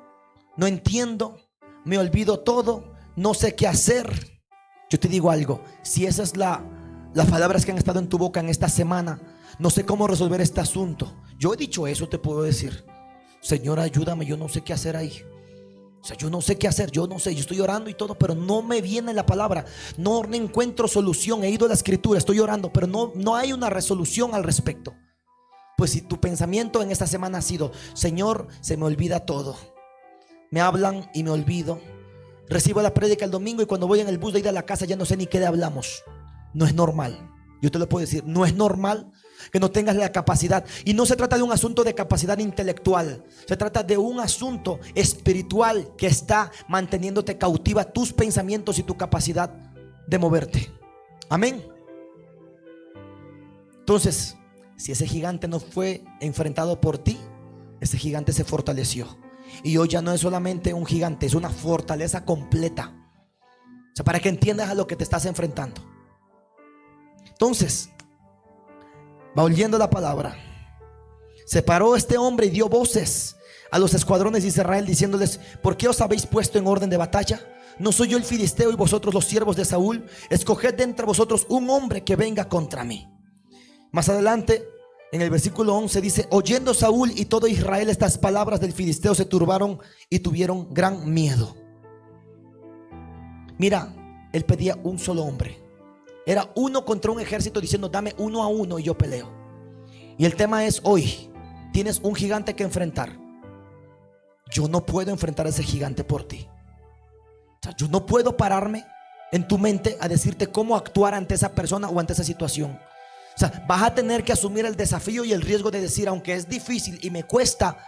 no entiendo, me olvido todo, no sé qué hacer. Yo te digo algo: si esas es las palabras que han estado en tu boca en esta semana, no sé cómo resolver este asunto. Yo he dicho eso, te puedo decir: Señor, ayúdame, yo no sé qué hacer ahí. O sea, yo no sé qué hacer, yo no sé, yo estoy orando y todo, pero no me viene la palabra, no encuentro solución. He ido a la escritura, estoy orando, pero no hay una resolución al respecto. Pues si tu pensamiento en esta semana ha sido: Señor, se me olvida todo, me hablan y me olvido, recibo la prédica el domingo y cuando voy en el bus de ir a la casa ya no sé ni qué le hablamos. No es normal, yo te lo puedo decir, no es normal que no tengas la capacidad. Y no se trata de un asunto de capacidad intelectual, se trata de un asunto espiritual que está manteniéndote cautiva tus pensamientos y tu capacidad de moverte. Amén. Entonces, si ese gigante no fue enfrentado por ti, ese gigante se fortaleció. Y hoy ya no es solamente un gigante, es una fortaleza completa. O sea, para que entiendas a lo que te estás enfrentando. Entonces, va oyendo la palabra. Se paró este hombre y dio voces a los escuadrones de Israel, diciéndoles: ¿por qué os habéis puesto en orden de batalla? ¿No soy yo el filisteo y vosotros los siervos de Saúl? Escoged de entre vosotros un hombre que venga contra mí. Más adelante, en el versículo 11 dice: oyendo Saúl y todo Israel estas palabras del filisteo, se turbaron y tuvieron gran miedo. Mira, él pedía un solo hombre. Era uno contra un ejército, diciendo: dame 1 a 1 y yo peleo. Y el tema es: hoy tienes un gigante que enfrentar. Yo no puedo enfrentar a ese gigante por ti. O sea, yo no puedo pararme en tu mente a decirte cómo actuar ante esa persona o ante esa situación. O sea, vas a tener que asumir el desafío y el riesgo de decir: aunque es difícil y me cuesta,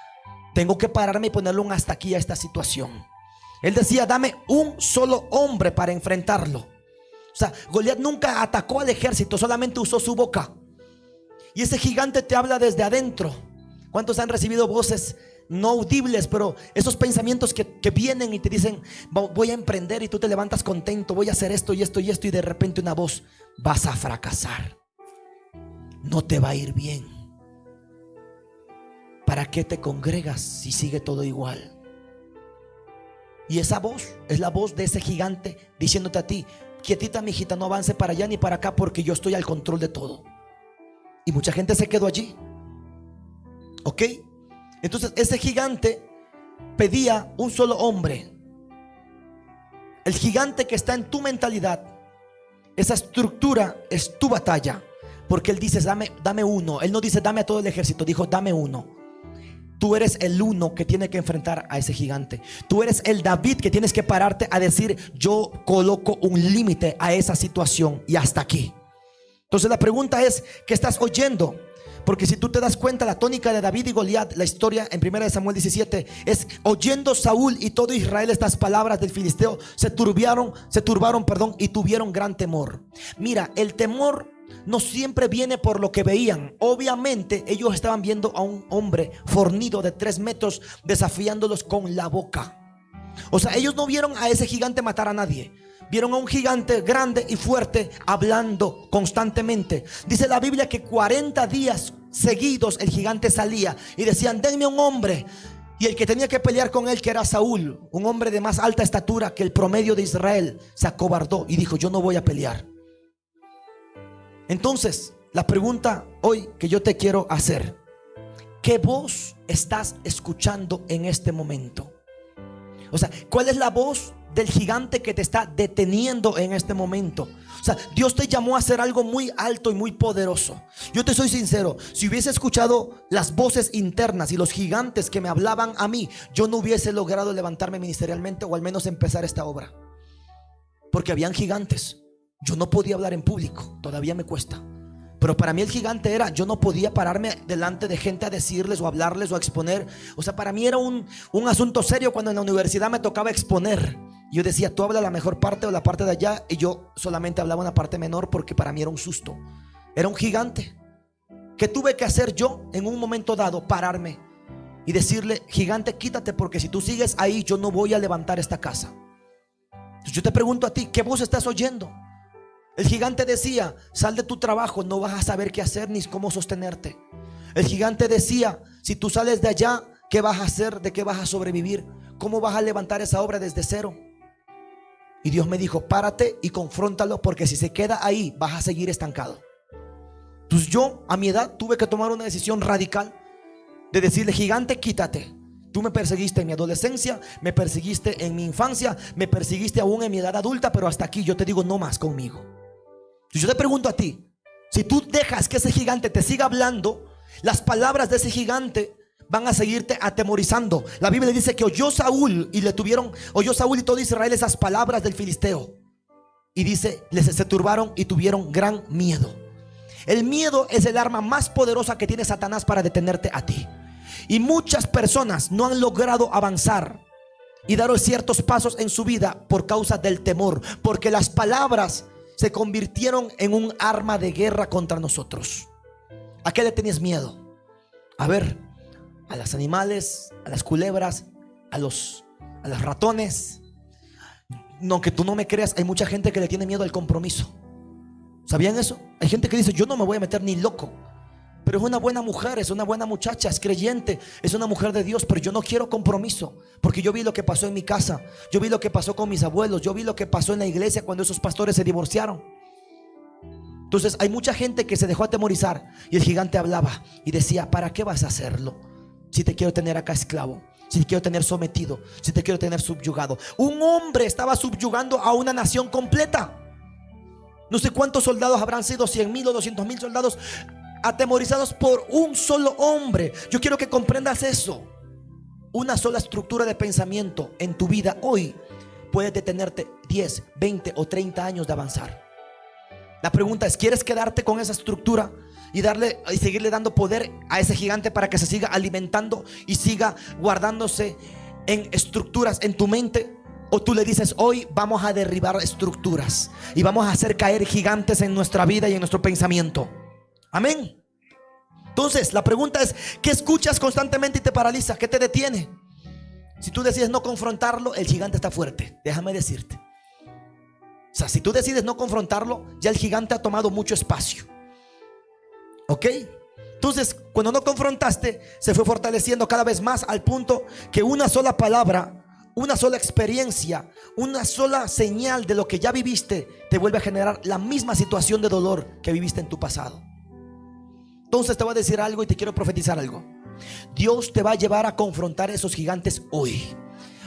tengo que pararme y ponerle un hasta aquí a esta situación. Él decía: dame un solo hombre para enfrentarlo. O sea, Goliat nunca atacó al ejército, solamente usó su boca. Y ese gigante te habla desde adentro. ¿Cuántos han recibido voces no audibles, pero esos pensamientos que vienen y te dicen: voy a emprender, y tú te levantas contento, voy a hacer esto y esto y esto, y de repente una voz: vas a fracasar, no te va a ir bien, ¿para qué te congregas si sigue todo igual? Y esa voz es la voz de ese gigante diciéndote a ti: quietita, mijita, no avance para allá ni para acá, porque yo estoy al control de todo. Y mucha gente se quedó allí. ¿Ok? Entonces ese gigante pedía un solo hombre. El gigante que está en tu mentalidad, esa estructura es tu batalla. Porque él dice: dame uno. Él no dice: dame a todo el ejército. Dijo: dame uno. Tú eres el uno que tiene que enfrentar a ese gigante. Tú eres el David que tienes que pararte a decir: yo coloco un límite a esa situación y hasta aquí. Entonces la pregunta es: ¿qué estás oyendo? Porque si tú te das cuenta, la tónica de David y Goliat, la historia en 1 Samuel 17 es: oyendo Saúl y todo Israel estas palabras del filisteo, se turbaron, y tuvieron gran temor. Mira, el temor no siempre viene por lo que veían. Obviamente ellos estaban viendo a un hombre fornido de 3 metros desafiándolos con la boca. O sea, ellos no vieron a ese gigante matar a nadie. Vieron a un gigante grande y fuerte hablando constantemente. Dice la Biblia que 40 días seguidos el gigante salía y decían: denme un hombre. Y el que tenía que pelear con él, que era Saúl, un hombre de más alta estatura que el promedio de Israel, se acobardó y dijo: yo no voy a pelear. Entonces, la pregunta hoy que yo te quiero hacer: ¿qué voz estás escuchando en este momento? O sea, ¿cuál es la voz del gigante que te está deteniendo en este momento? O sea, Dios te llamó a hacer algo muy alto y muy poderoso. Yo te soy sincero, si hubiese escuchado las voces internas y los gigantes que me hablaban a mí, yo no hubiese logrado levantarme ministerialmente, o al menos empezar esta obra. Porque habían gigantes. Yo no podía hablar en público, todavía me cuesta. Pero para mí el gigante era: yo no podía pararme delante de gente a decirles o hablarles o a exponer. O sea, para mí era un asunto serio cuando en la universidad me tocaba exponer. Yo decía: tú habla la mejor parte o la parte de allá, y yo solamente hablaba una parte menor, porque para mí era un susto. Era un gigante. ¿Qué tuve que hacer yo en un momento dado? Pararme y decirle: gigante, quítate, porque si tú sigues ahí, yo no voy a levantar esta casa. Entonces yo te pregunto a ti: ¿qué voz estás oyendo? El gigante decía: sal de tu trabajo, no vas a saber qué hacer ni cómo sostenerte. El gigante decía: si tú sales de allá, ¿qué vas a hacer? ¿De qué vas a sobrevivir? ¿Cómo vas a levantar esa obra desde cero? Y Dios me dijo: párate y confróntalo, porque si se queda ahí, vas a seguir estancado. Entonces yo, a mi edad, tuve que tomar una decisión radical de decirle: gigante, quítate. Tú me perseguiste en mi adolescencia, me perseguiste en mi infancia, me perseguiste aún en mi edad adulta, pero hasta aquí yo te digo: no más conmigo. Yo te pregunto a ti: si tú dejas que ese gigante te siga hablando, las palabras de ese gigante van a seguirte atemorizando. La Biblia dice que oyó Saúl y todo Israel esas palabras del filisteo, y dice: se turbaron y tuvieron gran miedo. El miedo es el arma más poderosa que tiene Satanás para detenerte a ti. Y muchas personas no han logrado avanzar y dar ciertos pasos en su vida por causa del temor, porque las palabras se convirtieron en un arma de guerra contra nosotros. ¿A qué le tenías miedo? A ver, a los animales, a las culebras, a los ratones. No, que tú no me creas, hay mucha gente que le tiene miedo al compromiso. ¿Sabían eso? Hay gente que dice: yo no me voy a meter ni loco. Pero es una buena mujer, es una buena muchacha, es creyente, es una mujer de Dios, pero yo no quiero compromiso, porque yo vi lo que pasó en mi casa, yo vi lo que pasó con mis abuelos, yo vi lo que pasó en la iglesia cuando esos pastores se divorciaron. Entonces hay mucha gente que se dejó atemorizar, y el gigante hablaba y decía: ¿para qué vas a hacerlo? Si te quiero tener acá esclavo, si te quiero tener sometido, si te quiero tener subyugado. Un hombre estaba subyugando a una nación completa. No sé cuántos soldados habrán sido, 100,000 o 200,000 soldados, atemorizados por un solo hombre. Yo quiero que comprendas eso. Una sola estructura de pensamiento en tu vida hoy puede detenerte 10, 20 o 30 años de avanzar. La pregunta es: ¿quieres quedarte con esa estructura y seguirle dando poder a ese gigante para que se siga alimentando y siga guardándose en estructuras en tu mente? ¿O tú le dices: hoy vamos a derribar estructuras y vamos a hacer caer gigantes en nuestra vida y en nuestro pensamiento? Amén. Entonces la pregunta es: ¿qué escuchas constantemente y te paraliza? ¿Qué te detiene? Si tú decides no confrontarlo, el gigante está fuerte, déjame decirte. O sea, si tú decides no confrontarlo, ya el gigante ha tomado mucho espacio. ¿Ok? Entonces, cuando no confrontaste, se fue fortaleciendo cada vez más, al punto que una sola palabra, una sola experiencia, una sola señal de lo que ya viviste te vuelve a generar la misma situación de dolor que viviste en tu pasado. Entonces te voy a decir algo y te quiero profetizar algo. Dios te va a llevar a confrontar esos gigantes hoy.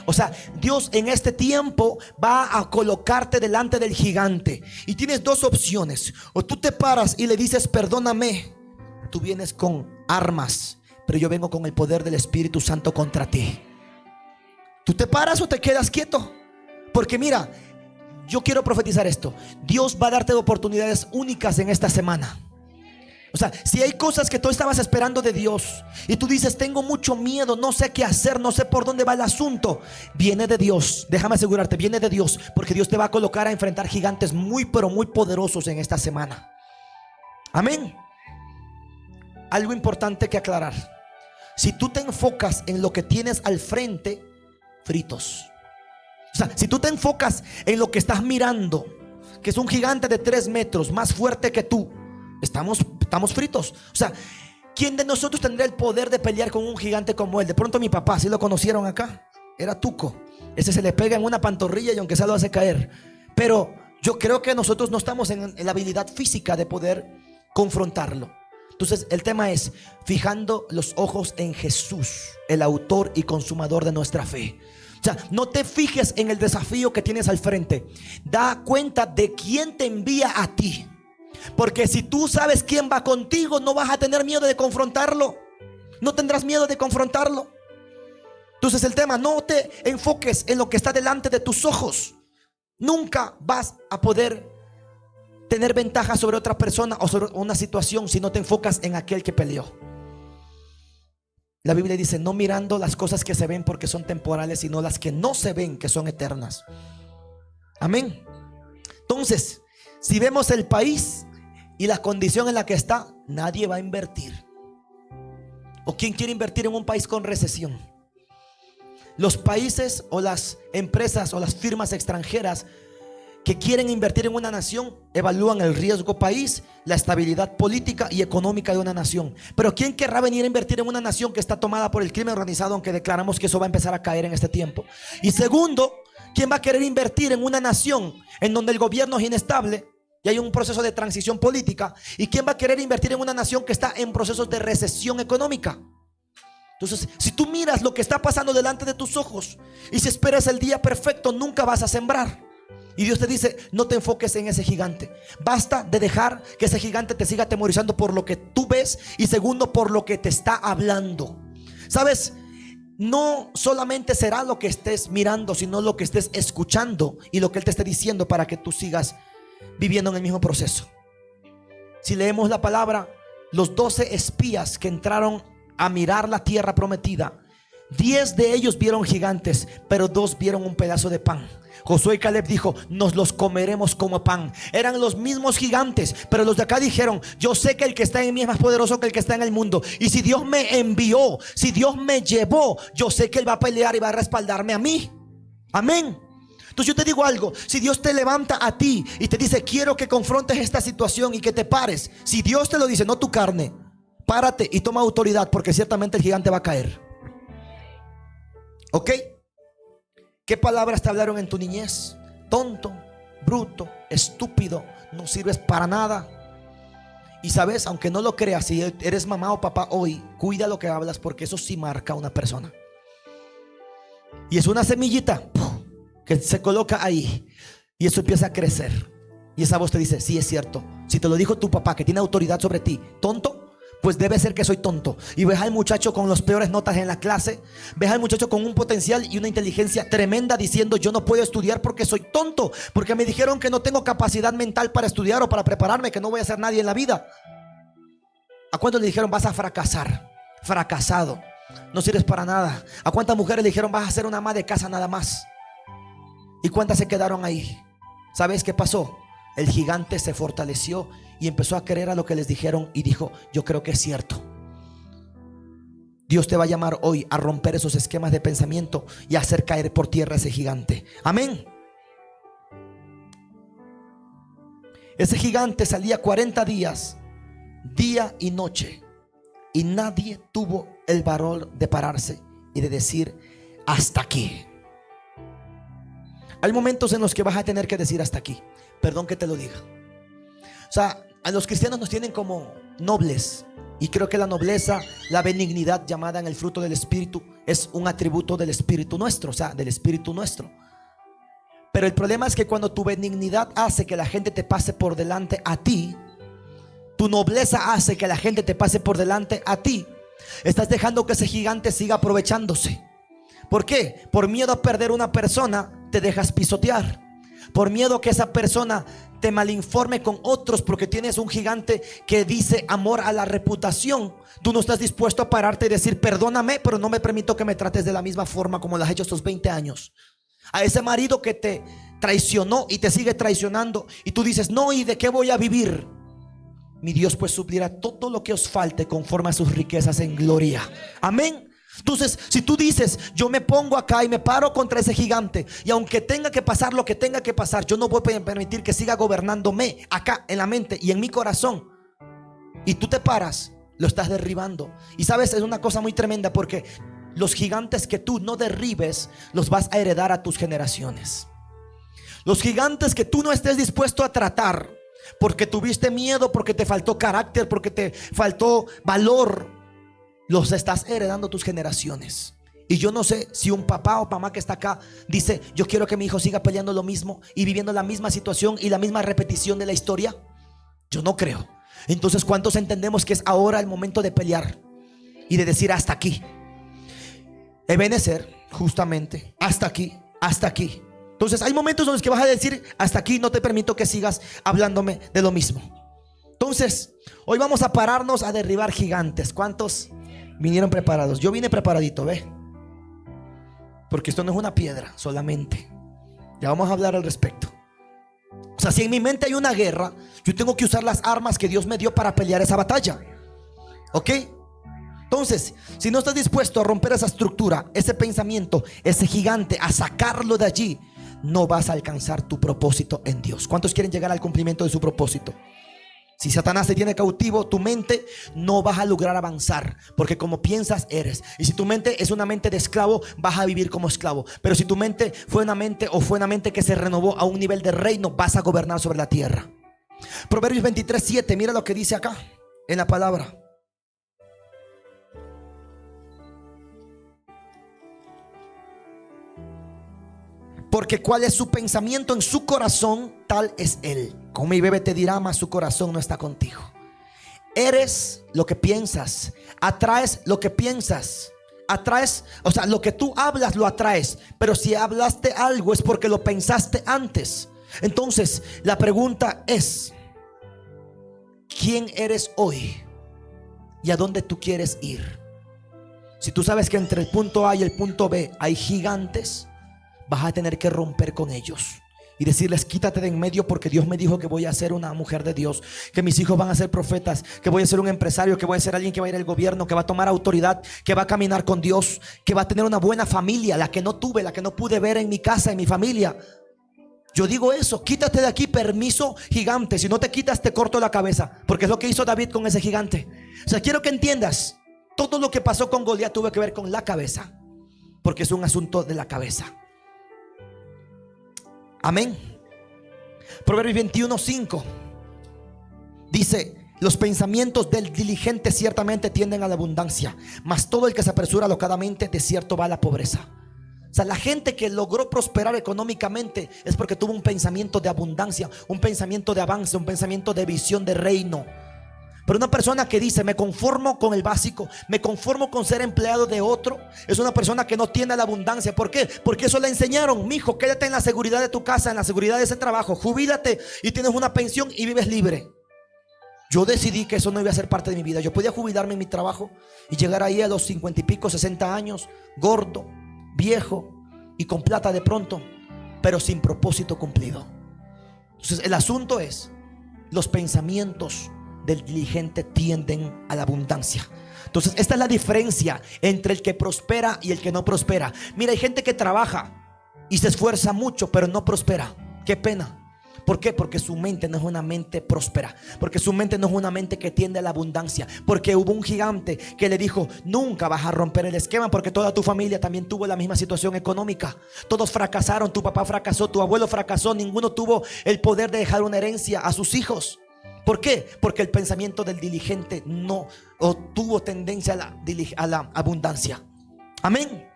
O sea, Dios en este tiempo va a colocarte delante del gigante, y tienes dos opciones: o tú te paras y le dices: perdóname. Tú vienes con armas, pero yo vengo con el poder del Espíritu Santo contra ti. ¿Tú te paras o te quedas quieto? Porque mira, yo quiero profetizar esto: Dios va a darte oportunidades únicas en esta semana. O sea, si hay cosas que tú estabas esperando de Dios y tú dices: tengo mucho miedo, no sé qué hacer, no sé por dónde va el asunto, viene de Dios. Déjame asegurarte, viene de Dios, porque Dios te va a colocar a enfrentar gigantes muy pero muy poderosos en esta semana. Amén. Algo importante que aclarar: si tú te enfocas en lo que tienes al frente, fritos. O sea, si tú te enfocas en lo que estás mirando, que es un gigante de 3 metros más fuerte que tú, estamos fritos. O sea, ¿quién de nosotros tendría el poder de pelear con un gigante como él? De pronto mi papá, si lo conocieron acá, era Tuco. Ese se le pega en una pantorrilla y aunque sea lo hace caer. Pero yo creo que nosotros no estamos en la habilidad física de poder confrontarlo. Entonces el tema es fijando los ojos en Jesús, el autor y consumador de nuestra fe. O sea, no te fijes en el desafío que tienes al frente. Da cuenta de quién te envía a ti. Porque si tú sabes quién va contigo, no vas a tener miedo de confrontarlo. No tendrás miedo de confrontarlo. Entonces el tema: no te enfoques en lo que está delante de tus ojos. Nunca vas a poder tener ventaja sobre otra persona o sobre una situación si no te enfocas en aquel que peleó. La Biblia dice: no mirando las cosas que se ven porque son temporales, sino las que no se ven, que son eternas. Amén. Entonces, si vemos el país y la condición en la que está, nadie va a invertir. ¿O quién quiere invertir en un país con recesión? Los países o las empresas o las firmas extranjeras que quieren invertir en una nación evalúan el riesgo país, la estabilidad política y económica de una nación. Pero ¿quién querrá venir a invertir en una nación que está tomada por el crimen organizado, aunque declaramos que eso va a empezar a caer en este tiempo? Y segundo, ¿quién va a querer invertir en una nación en donde el gobierno es inestable y hay un proceso de transición política? ¿Y quién va a querer invertir en una nación que está en procesos de recesión económica? Entonces, si tú miras lo que está pasando delante de tus ojos y si esperas el día perfecto, nunca vas a sembrar. Y Dios te dice: no te enfoques en ese gigante. Basta de dejar que ese gigante te siga atemorizando por lo que tú ves, y segundo, por lo que te está hablando. ¿Sabes? No solamente será lo que estés mirando, sino lo que estés escuchando y lo que Él te esté diciendo para que tú sigas viviendo en el mismo proceso. Si leemos la palabra, los 12 espías que entraron a mirar la tierra prometida, 10 de ellos vieron gigantes, pero 2 vieron un pedazo de pan. Josué y Caleb dijo: nos los comeremos como pan. Eran los mismos gigantes, pero los de acá dijeron: yo sé que el que está en mí es más poderoso que el que está en el mundo. Y si Dios me envió, si Dios me llevó, yo sé que Él va a pelear y va a respaldarme a mí. Amén. Entonces yo te digo algo: si Dios te levanta a ti y te dice: quiero que confrontes esta situación y que te pares, si Dios te lo dice, no tu carne, párate y toma autoridad, porque ciertamente el gigante va a caer. ¿Ok? ¿Qué palabras te hablaron en tu niñez? Tonto, bruto, estúpido, no sirves para nada. Y sabes, aunque no lo creas, si eres mamá o papá hoy, cuida lo que hablas, porque eso sí marca a una persona. Y es una semillita que se coloca ahí, y eso empieza a crecer. Y esa voz te dice: sí, es cierto. Si te lo dijo tu papá, que tiene autoridad sobre ti, tonto, pues debe ser que soy tonto. Y ves al muchacho con las peores notas en la clase, ves al muchacho con un potencial y una inteligencia tremenda diciendo: yo no puedo estudiar porque soy tonto, porque me dijeron que no tengo capacidad mental para estudiar o para prepararme, que no voy a ser nadie en la vida. ¿A cuántos le dijeron: vas a fracasar? Fracasado, no sirves para nada. ¿A cuántas mujeres le dijeron: vas a ser una ama de casa nada más? ¿Y cuántas se quedaron ahí? ¿Sabes qué pasó? El gigante se fortaleció y empezó a creer a lo que les dijeron y dijo: yo creo que es cierto. Dios te va a llamar hoy a romper esos esquemas de pensamiento y a hacer caer por tierra ese gigante. Amén. Ese gigante salía 40 días, día y noche, y nadie tuvo el valor de pararse y de decir: hasta aquí. Hay momentos en los que vas a tener que decir: hasta aquí. Perdón que te lo diga. O sea, a los cristianos nos tienen como nobles, y creo que la nobleza, la benignidad llamada en el fruto del Espíritu, es un atributo del Espíritu nuestro, o sea, del Espíritu nuestro. Pero el problema es que cuando tu benignidad hace que la gente te pase por delante a ti, tu nobleza hace que la gente te pase por delante a ti, estás dejando que ese gigante siga aprovechándose. ¿Por qué? Por miedo a perder una persona, te dejas pisotear. Por miedo a que esa persona te malinforme con otros, porque tienes un gigante que dice amor a la reputación. Tú no estás dispuesto a pararte y decir: perdóname, pero no me permito que me trates de la misma forma como lo has hecho estos 20 años. A ese marido que te traicionó y te sigue traicionando, y tú dices: no, ¿y de qué voy a vivir? mi Dios pues suplirá todo lo que os falte conforme a sus riquezas en gloria. Amén. Entonces, si tú dices, yo me pongo acá y me paro contra ese gigante, y aunque tenga que pasar lo que tenga que pasar, yo no voy a permitir que siga gobernándome acá en la mente y en mi corazón, y tú te paras, lo estás derribando. Y sabes, es una cosa muy tremenda, porque los gigantes que tú no derribes los vas a heredar a tus generaciones. Los gigantes que tú no estés dispuesto a tratar porque tuviste miedo, porque te faltó carácter, porque te faltó valor, los estás heredando a tus generaciones. Y yo no sé si un papá o mamá que está acá dice, yo quiero que mi hijo siga peleando lo mismo y viviendo la misma situación y la misma repetición de la historia. Yo no creo. Entonces, ¿cuántos entendemos que es ahora el momento de pelear y de decir hasta aquí? Ebenezer, justamente, hasta aquí, hasta aquí. Entonces hay momentos en los que vas a decir, hasta aquí, no te permito que sigas hablándome de lo mismo. Entonces, hoy vamos a pararnos a derribar gigantes. ¿Cuántos vinieron preparados? Yo vine preparadito, ¿ve? Porque esto no es una piedra solamente. Ya vamos a hablar al respecto. O sea, si en mi mente hay una guerra, yo tengo que usar las armas que Dios me dio para pelear esa batalla. ¿Ok? Entonces, si no estás dispuesto a romper esa estructura, ese pensamiento, ese gigante, a sacarlo de allí, no vas a alcanzar tu propósito en Dios. ¿Cuántos quieren llegar al cumplimiento de su propósito? Si Satanás te tiene cautivo tu mente, no vas a lograr avanzar, porque como piensas eres. Y si tu mente es una mente de esclavo, vas a vivir como esclavo. Pero si tu mente fue una mente que se renovó a un nivel de reino, vas a gobernar sobre la tierra. Proverbios 23:7, mira lo que dice acá en la palabra. Porque cuál es su pensamiento en su corazón, tal es él. Come y bebe te dirá, mas su corazón no está contigo. Eres lo que piensas, atraes lo que piensas, atraes, o sea, lo que tú hablas lo atraes. Pero si hablaste algo es porque lo pensaste antes. Entonces la pregunta es, ¿quién eres hoy? ¿Y a dónde tú quieres ir? Si tú sabes que entre el punto A y el punto B hay gigantes, vas a tener que romper con ellos y decirles, quítate de en medio, porque Dios me dijo que voy a ser una mujer de Dios, que mis hijos van a ser profetas, que voy a ser un empresario, que voy a ser alguien que va a ir al gobierno, que va a tomar autoridad, que va a caminar con Dios, que va a tener una buena familia, la que no tuve, la que no pude ver en mi casa, en mi familia. Yo digo eso, quítate de aquí, permiso gigante. Si no te quitas, te corto la cabeza, porque es lo que hizo David con ese gigante. O sea, quiero que entiendas, todo lo que pasó con Goliat tuvo que ver con la cabeza, porque es un asunto de la cabeza. Amén. Proverbios 21:5 dice, los pensamientos del diligente ciertamente tienden a la abundancia, mas todo el que se apresura alocadamente, de cierto va a la pobreza. O sea, la gente que logró prosperar económicamente es porque tuvo un pensamiento de abundancia, un pensamiento de avance, un pensamiento de visión de reino. Pero una persona que dice, me conformo con el básico, me conformo con ser empleado de otro, es una persona que no tiene la abundancia. ¿Por qué? Porque eso le enseñaron, mijo, quédate en la seguridad de tu casa, en la seguridad de ese trabajo, jubílate y tienes una pensión y vives libre. Yo decidí que eso no iba a ser parte de mi vida. Yo podía jubilarme en mi trabajo y llegar ahí a los 50 y pico, 60 años, gordo, viejo y con plata de pronto, pero sin propósito cumplido. Entonces el asunto es, los pensamientos del diligente tienden a la abundancia. Entonces esta es la diferencia entre el que prospera y el que no prospera. Mira, hay gente que trabaja y se esfuerza mucho, pero no prospera. Qué pena. ¿Por qué? Porque su mente no es una mente próspera, porque su mente no es una mente que tiende a la abundancia, porque hubo un gigante que le dijo, nunca vas a romper el esquema, porque toda tu familia también tuvo la misma situación económica. Todos fracasaron, tu papá fracasó, tu abuelo fracasó, ninguno tuvo el poder de dejar una herencia a sus hijos. ¿Por qué? Porque el pensamiento del diligente no tuvo tendencia a la abundancia. Amén.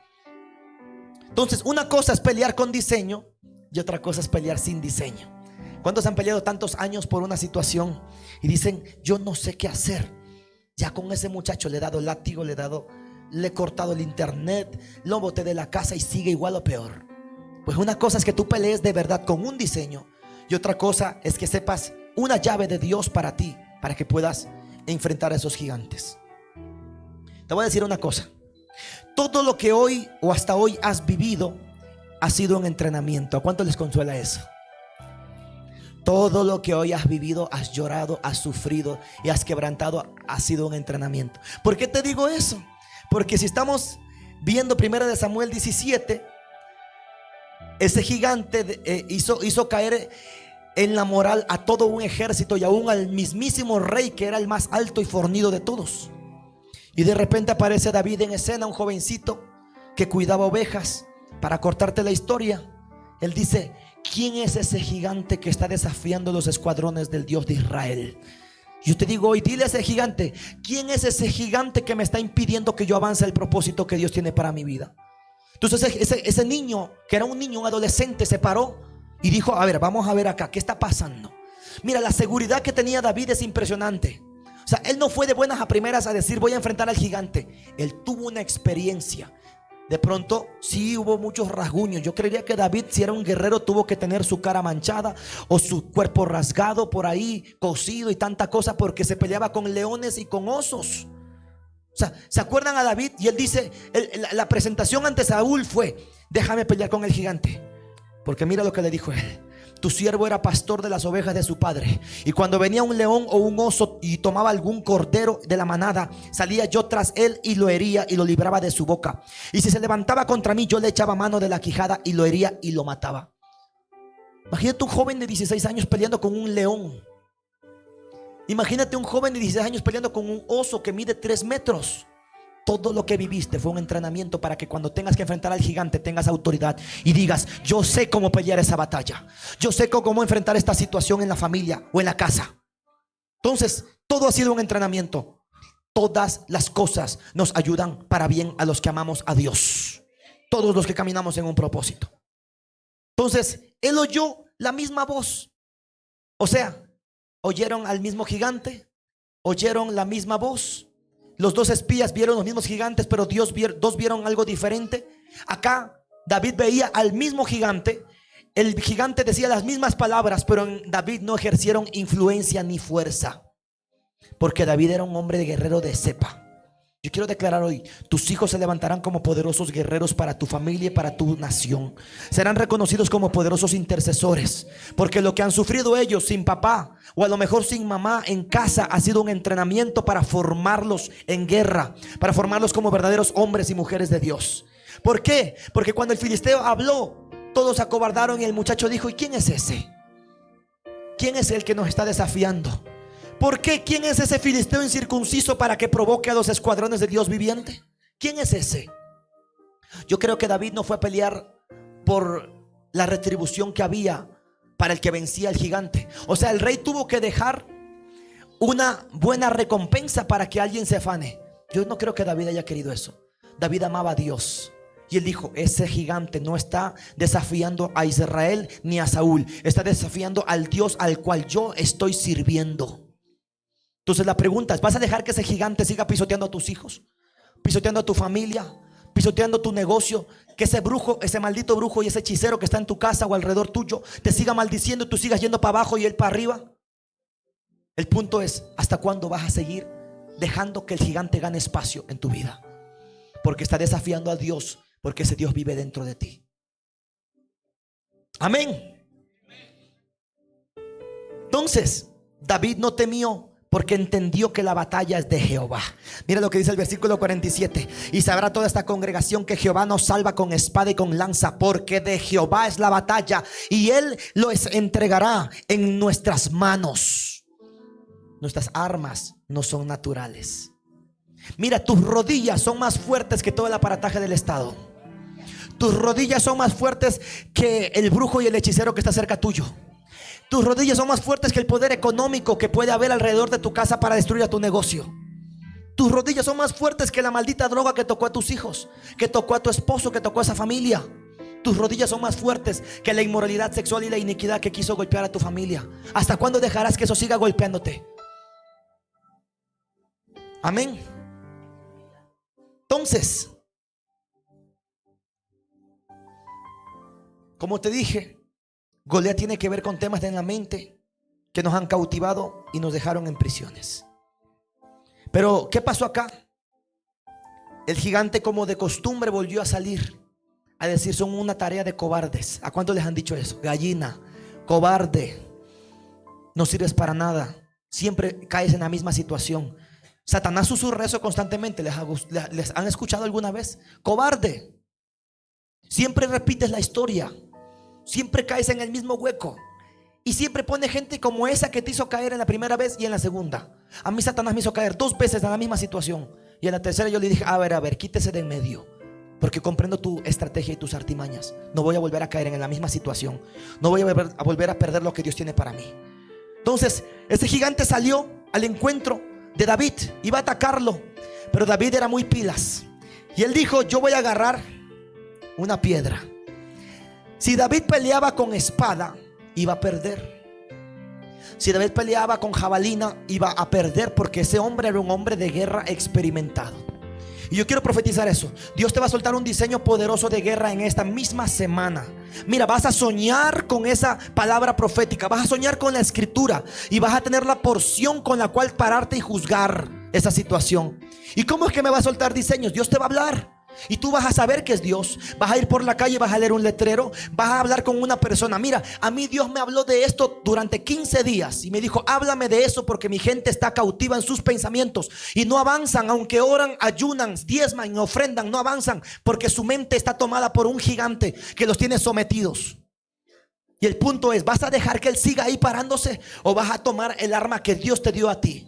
Entonces, una cosa es pelear con diseño y otra cosa es pelear sin diseño. ¿Cuántos han peleado tantos años por una situación y dicen, yo no sé qué hacer? Ya con ese muchacho le he dado látigo, le he cortado el internet, lo boté de la casa y sigue igual o peor. Pues una cosa es que tú pelees de verdad con un diseño y otra cosa es que sepas una llave de Dios para ti, para que puedas enfrentar a esos gigantes. Te voy a decir una cosa. Todo lo que hoy o hasta hoy has vivido ha sido un entrenamiento. ¿A cuánto les consuela eso? Todo lo que hoy has vivido, has llorado, has sufrido y has quebrantado, ha sido un entrenamiento. ¿Por qué te digo eso? Porque si estamos viendo 1 Samuel 17, ese gigante hizo caer en la moral a todo un ejército y aún al mismísimo rey, que era el más alto y fornido de todos. Y de repente aparece David en escena, un jovencito que cuidaba ovejas. Para cortarte la historia, él dice: ¿quién es ese gigante que está desafiando los escuadrones del Dios de Israel? Yo te digo hoy, dile a ese gigante: ¿quién es ese gigante que me está impidiendo que yo avance el propósito que Dios tiene para mi vida? Entonces ese niño, que era un niño, un adolescente, se paró y dijo: a ver, vamos a ver acá, ¿qué está pasando? Mira, la seguridad que tenía David es impresionante. O sea, él no fue de buenas a primeras a decir: voy a enfrentar al gigante. Él tuvo una experiencia. De pronto sí hubo muchos rasguños. Yo creería que David, si era un guerrero, tuvo que tener su cara manchada o su cuerpo rasgado por ahí, cocido y tanta cosa, porque se peleaba con leones y con osos. O sea, ¿se acuerdan a David? Y él dice, la presentación ante Saúl fue: déjame pelear con el gigante. Porque mira lo que le dijo él: tu siervo era pastor de las ovejas de su padre, y cuando venía un león o un oso y tomaba algún cordero de la manada, salía yo tras él y lo hería y lo libraba de su boca. Y si se levantaba contra mí, yo le echaba mano de la quijada y lo hería y lo mataba. Imagínate un joven de 16 años peleando con un león. Imagínate un joven de 16 años peleando con un oso que mide 3 metros. Todo lo que viviste fue un entrenamiento para que cuando tengas que enfrentar al gigante tengas autoridad y digas: yo sé cómo pelear esa batalla, yo sé cómo enfrentar esta situación en la familia o en la casa. Entonces, todo ha sido un entrenamiento. Todas las cosas nos ayudan para bien a los que amamos a Dios, todos los que caminamos en un propósito. Entonces, él oyó la misma voz. O sea, oyeron al mismo gigante, oyeron la misma voz. Los dos espías vieron los mismos gigantes, pero dos vieron algo diferente. Acá David veía al mismo gigante. El gigante decía las mismas palabras, pero en David no ejercieron influencia ni fuerza, porque David era un hombre de guerrero de cepa. Yo quiero declarar hoy: tus hijos se levantarán como poderosos guerreros para tu familia y para tu nación. Serán reconocidos como poderosos intercesores, porque lo que han sufrido ellos sin papá o a lo mejor sin mamá en casa ha sido un entrenamiento para formarlos en guerra, para formarlos como verdaderos hombres y mujeres de Dios. ¿Por qué? Porque cuando el filisteo habló, todos se acobardaron y el muchacho dijo: ¿y quién es ese? ¿Quién es el que nos está desafiando? ¿Por qué? ¿Quién es ese filisteo incircunciso para que provoque a los escuadrones de Dios viviente? ¿Quién es ese? Yo creo que David no fue a pelear por la retribución que había para el que vencía al gigante. O sea, el rey tuvo que dejar una buena recompensa para que alguien se afane. Yo no creo que David haya querido eso. David amaba a Dios. Y él dijo: ese gigante no está desafiando a Israel ni a Saúl, está desafiando al Dios al cual yo estoy sirviendo. Entonces la pregunta es: ¿vas a dejar que ese gigante siga pisoteando a tus hijos, pisoteando a tu familia, pisoteando tu negocio? Que ese brujo, ese maldito brujo y ese hechicero que está en tu casa o alrededor tuyo te siga maldiciendo y tú sigas yendo para abajo y él para arriba. El punto es: ¿hasta cuándo vas a seguir dejando que el gigante gane espacio en tu vida? Porque está desafiando a Dios, porque ese Dios vive dentro de ti. Amén. Entonces David no temió, porque entendió que la batalla es de Jehová. Mira lo que dice el versículo 47: y sabrá toda esta congregación que Jehová nos salva con espada y con lanza, porque de Jehová es la batalla y él los entregará en nuestras manos. Nuestras armas no son naturales. Mira, tus rodillas son más fuertes que todo el aparataje del Estado. Tus rodillas son más fuertes que el brujo y el hechicero que está cerca tuyo. Tus rodillas son más fuertes que el poder económico que puede haber alrededor de tu casa para destruir a tu negocio. Tus rodillas son más fuertes que la maldita droga que tocó a tus hijos, que tocó a tu esposo, que tocó a esa familia. Tus rodillas son más fuertes que la inmoralidad sexual y la iniquidad que quiso golpear a tu familia. ¿Hasta cuándo dejarás que eso siga golpeándote? Amén. Entonces, como te dije, Goliat tiene que ver con temas de la mente que nos han cautivado y nos dejaron en prisiones. Pero ¿qué pasó acá? El gigante, como de costumbre, volvió a salir a decir: son una tarea de cobardes. ¿A cuántos les han dicho eso? Gallina, cobarde. no sirves para nada, siempre caes en la misma situación. Satanás susurra eso constantemente. ¿Les han escuchado alguna vez? Cobarde, siempre repites la historia, siempre caes en el mismo hueco. Y siempre pone gente como esa que te hizo caer en la primera vez y en la segunda. A mí Satanás me hizo caer 2 veces en la misma situación. Y en la tercera yo le dije, a ver, quítese de en medio, porque comprendo tu estrategia y tus artimañas. No voy a volver a caer en la misma situación. No voy a volver a perder lo que Dios tiene para mí. Entonces ese gigante salió al encuentro de David, iba a atacarlo, pero David era muy pilas. Y él dijo, yo voy a agarrar una piedra. Si David peleaba con espada, iba a perder. Si David peleaba con jabalina, iba a perder, porque ese hombre era un hombre de guerra experimentado. Y yo quiero profetizar eso. Dios te va a soltar un diseño poderoso de guerra en esta misma semana. Mira, vas a soñar con esa palabra profética, vas a soñar con la escritura y vas a tener la porción con la cual pararte y juzgar esa situación. ¿Y cómo es que me va a soltar diseños? Dios te va a hablar y tú vas a saber que es Dios. Vas a ir por la calle, vas a leer un letrero, vas a hablar con una persona. Mira, a mí Dios me habló de esto durante 15 días y me dijo, háblame de eso, porque mi gente está cautiva en sus pensamientos y no avanzan, aunque oran, ayunan, diezman y ofrendan, no avanzan, porque su mente está tomada por un gigante que los tiene sometidos. Y el punto es, ¿vas a dejar que él siga ahí parándose o vas a tomar el arma que Dios te dio a ti?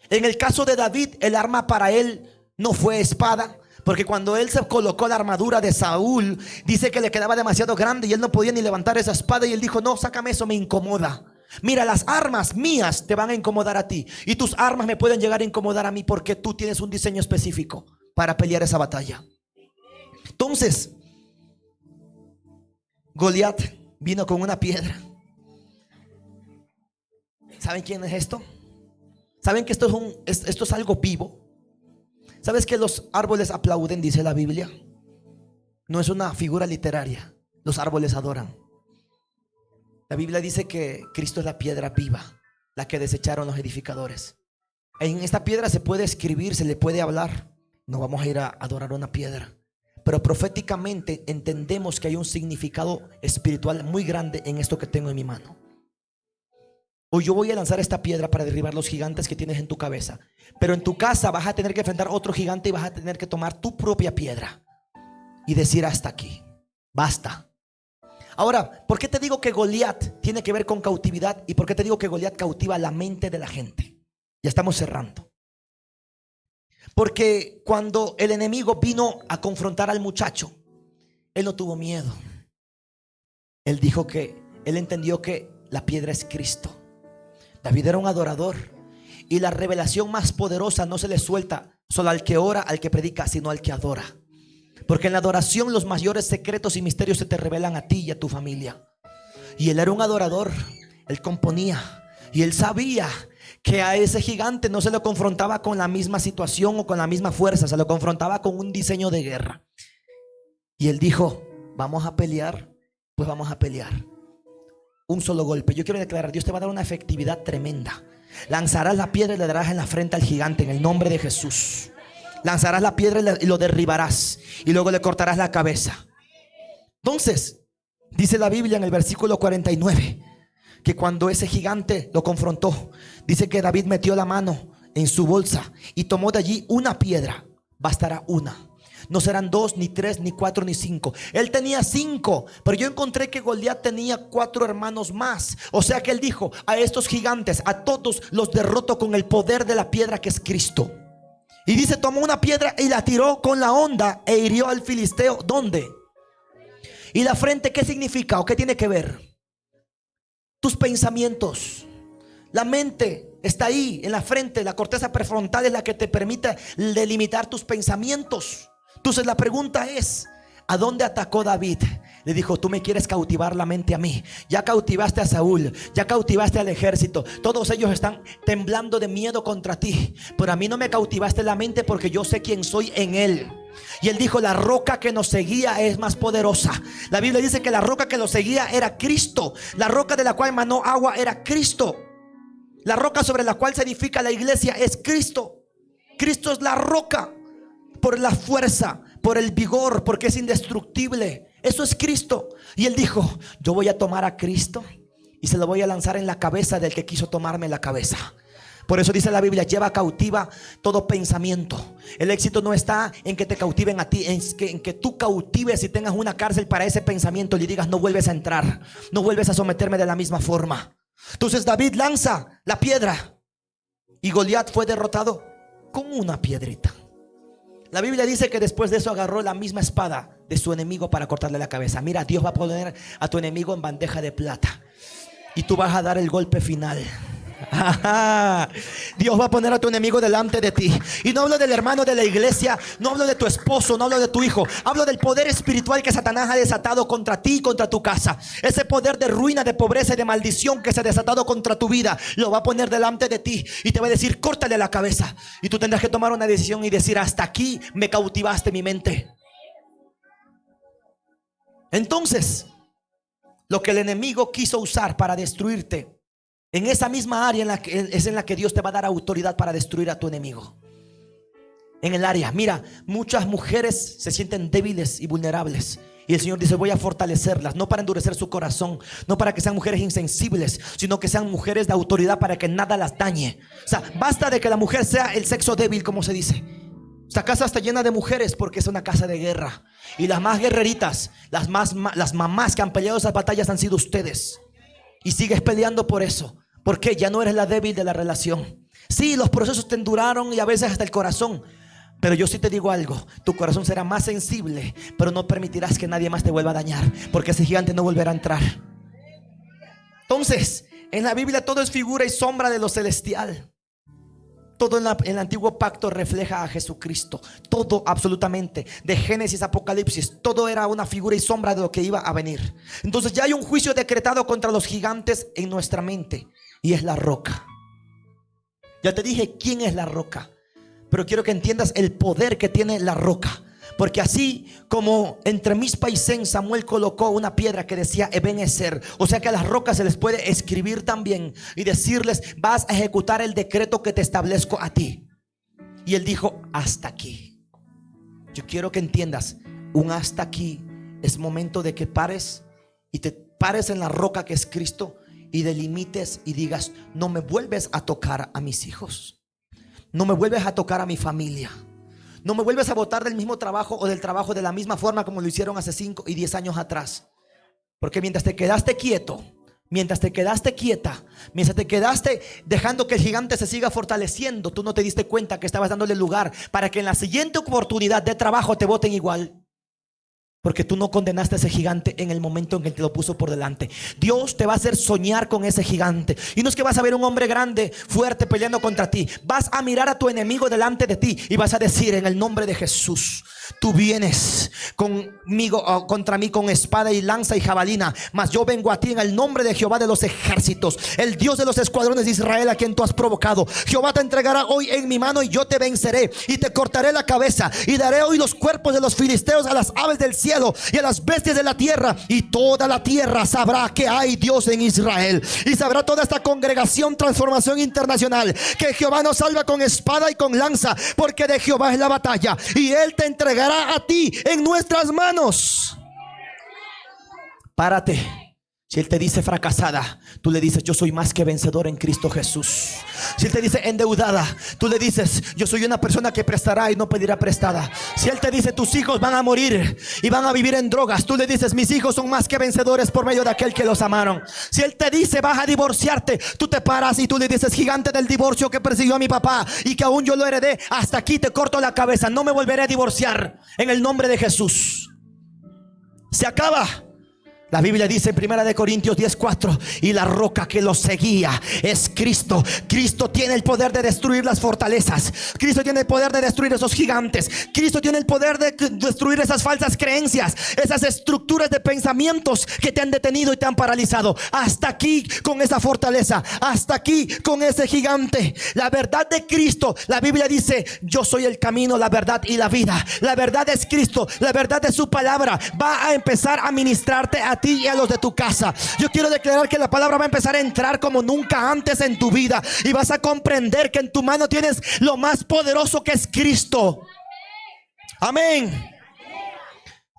En el caso de David, el arma para él no fue espada, porque cuando él se colocó la armadura de Saúl, dice que le quedaba demasiado grande y él no podía ni levantar esa espada. Y él dijo, no, sácame eso, me incomoda. Mira, las armas mías te van a incomodar a ti y tus armas me pueden llegar a incomodar a mí, porque tú tienes un diseño específico para pelear esa batalla. Entonces, Goliat vino con una piedra. ¿Saben quién es esto? ¿Saben que esto es algo vivo? ¿Sabes que los árboles aplauden, dice la Biblia? No es una figura literaria. Los árboles adoran. La Biblia dice que Cristo es la piedra viva, la que desecharon los edificadores. En esta piedra se puede escribir, se le puede hablar. No vamos a ir a adorar una piedra, pero proféticamente entendemos que hay un significado espiritual muy grande en esto que tengo en mi mano. Hoy yo voy a lanzar esta piedra para derribar los gigantes que tienes en tu cabeza. Pero en tu casa vas a tener que enfrentar otro gigante y vas a tener que tomar tu propia piedra y decir hasta aquí, basta. Ahora, ¿por qué te digo que Goliat tiene que ver con cautividad? ¿Y por qué te digo que Goliat cautiva la mente de la gente? Ya estamos cerrando. Porque cuando el enemigo vino a confrontar al muchacho, él no tuvo miedo. Él dijo que él entendió que la piedra es Cristo. David era un adorador, y la revelación más poderosa no se le suelta solo al que ora, al que predica, sino al que adora. Porque en la adoración los mayores secretos y misterios se te revelan a ti y a tu familia. Y él era un adorador, él componía y él sabía que a ese gigante no se lo confrontaba con la misma situación o con la misma fuerza, se lo confrontaba con un diseño de guerra. Y él dijo, vamos a pelear, pues vamos a pelear. Un solo golpe. Yo quiero declarar, Dios te va a dar una efectividad tremenda. Lanzarás la piedra y le darás en la frente al gigante en el nombre de Jesús. Lanzarás la piedra y lo derribarás, y luego le cortarás la cabeza. Entonces, dice la Biblia en el versículo 49 que cuando ese gigante lo confrontó, dice que David metió la mano en su bolsa y tomó de allí una piedra. Bastará una. No serán 2, ni 3, ni 4, ni 5. Él tenía 5, pero yo encontré que Goliat tenía 4 hermanos más. O sea que él dijo, a estos gigantes, a todos los derroto con el poder de la piedra que es Cristo. Y dice, tomó una piedra y la tiró con la honda e hirió al filisteo. ¿Dónde? ¿Y la frente qué significa o qué tiene que ver? Tus pensamientos. La mente está ahí en la frente. La corteza prefrontal es la que te permite delimitar tus pensamientos. Entonces la pregunta es, ¿a dónde atacó David? Le dijo, tú me quieres cautivar la mente a mí. Ya cautivaste a Saúl, ya cautivaste al ejército. Todos ellos están temblando de miedo contra ti, pero a mí no me cautivaste la mente, porque yo sé quién soy en él. Y él dijo, la roca que nos seguía es más poderosa. La Biblia dice que la roca que nos seguía era Cristo. La roca de la cual emanó agua era Cristo. La roca sobre la cual se edifica la iglesia es Cristo. Cristo es la roca. Por la fuerza, por el vigor, porque es indestructible. Eso es Cristo. Y él dijo, yo voy a tomar a Cristo y se lo voy a lanzar en la cabeza del que quiso tomarme la cabeza. Por eso dice la Biblia, lleva cautiva todo pensamiento. El éxito no está en que te cautiven a ti, en que tú cautives y tengas una cárcel para ese pensamiento y le digas, no vuelves a entrar, no vuelves a someterme de la misma forma. Entonces David lanza la piedra y Goliat fue derrotado con una piedrita. La Biblia dice que después de eso agarró la misma espada de su enemigo para cortarle la cabeza. Mira, Dios va a poner a tu enemigo en bandeja de plata y tú vas a dar el golpe final. Dios va a poner a tu enemigo delante de ti. Y no hablo del hermano de la iglesia, no hablo de tu esposo, no hablo de tu hijo. Hablo del poder espiritual que Satanás ha desatado contra ti y contra tu casa. Ese poder de ruina, de pobreza y de maldición que se ha desatado contra tu vida, lo va a poner delante de ti y te va a decir, córtale la cabeza. Y tú tendrás que tomar una decisión y decir, hasta aquí me cautivaste mi mente. Entonces, lo que el enemigo quiso usar para destruirte, en esa misma área es en la que Dios te va a dar autoridad para destruir a tu enemigo. En el área, mira, muchas mujeres se sienten débiles y vulnerables, y el Señor dice, voy a fortalecerlas, no para endurecer su corazón, no para que sean mujeres insensibles, sino que sean mujeres de autoridad para que nada las dañe. O sea, basta de que la mujer sea el sexo débil, como se dice. Esta casa está llena de mujeres porque es una casa de guerra, y las más guerreritas, las mamás que han peleado esas batallas han sido ustedes. Y sigues peleando por eso, porque ya no eres la débil de la relación. Sí, los procesos te enduraron y a veces hasta el corazón, pero yo sí te digo algo, tu corazón será más sensible, pero no permitirás que nadie más te vuelva a dañar, porque ese gigante no volverá a entrar. Entonces, en la Biblia todo es figura y sombra de lo celestial. Todo en el antiguo pacto refleja a Jesucristo. Todo absolutamente, de Génesis a Apocalipsis, todo era una figura y sombra de lo que iba a venir. Entonces ya hay un juicio decretado contra los gigantes en nuestra mente, y es la roca. Ya te dije quién es la roca, pero quiero que entiendas el poder que tiene la roca. Porque así como entre Mizpa y Sen Samuel colocó una piedra que decía Ebenezer, o sea que a las rocas se les puede escribir también y decirles, vas a ejecutar el decreto que te establezco a ti. Y él dijo, hasta aquí. Yo quiero que entiendas, un hasta aquí es momento de que pares y te pares en la roca que es Cristo y delimites y digas, no me vuelves a tocar a mis hijos, no me vuelves a tocar a mi familia, no me vuelves a botar del mismo trabajo o del trabajo de la misma forma como lo hicieron hace 5 y 10 años atrás. Porque mientras te quedaste quieto, mientras te quedaste quieta, mientras te quedaste dejando que el gigante se siga fortaleciendo, tú no te diste cuenta que estabas dándole lugar para que en la siguiente oportunidad de trabajo te voten igual. Porque tú no condenaste a ese gigante en el momento en que te lo puso por delante. Dios te va a hacer soñar con ese gigante. Y no es que vas a ver un hombre grande, fuerte, peleando contra ti. Vas a mirar a tu enemigo delante de ti y vas a decir, en el nombre de Jesús, tú vienes conmigo, contra mí con espada y lanza y jabalina, mas yo vengo a ti en el nombre de Jehová de los ejércitos, el Dios de los escuadrones de Israel, a quien tú has provocado. Jehová te entregará hoy en mi mano y yo te venceré y te cortaré la cabeza y daré hoy los cuerpos de los filisteos a las aves del cielo y a las bestias de la tierra, y toda la tierra sabrá que hay Dios en Israel, y sabrá toda esta congregación Transformación Internacional que Jehová nos salva con espada y con lanza, porque de Jehová es la batalla y Él te entregará a ti en nuestras manos. Párate. Si Él te dice fracasada, tú le dices, yo soy más que vencedor en Cristo Jesús. Si Él te dice endeudada, tú le dices, yo soy una persona que prestará y no pedirá prestada. Si Él te dice, tus hijos van a morir y van a vivir en drogas, tú le dices, mis hijos son más que vencedores por medio de aquel que los amaron. Si Él te dice, vas a divorciarte, tú te paras y tú le dices, gigante del divorcio que persiguió a mi papá y que aún yo lo heredé, hasta aquí te corto la cabeza, no me volveré a divorciar en el nombre de Jesús. Se acaba. La Biblia dice en 1 Corintios 10:4, y la roca que los seguía es Cristo. Cristo tiene el poder de destruir las fortalezas. Cristo tiene el poder de destruir esos gigantes. Cristo tiene el poder de destruir esas falsas creencias, esas estructuras de pensamientos que te han detenido y te han paralizado. Hasta aquí con esa fortaleza, hasta aquí con ese gigante. La verdad de Cristo, la Biblia dice, yo soy el camino, la verdad y la vida. La verdad es Cristo, la verdad de su palabra va a empezar a ministrarte a ti y a los de tu casa. Yo quiero declarar que la palabra va a empezar a entrar como nunca antes en tu vida, y vas a comprender que en tu mano tienes lo más poderoso que es Cristo. Amén.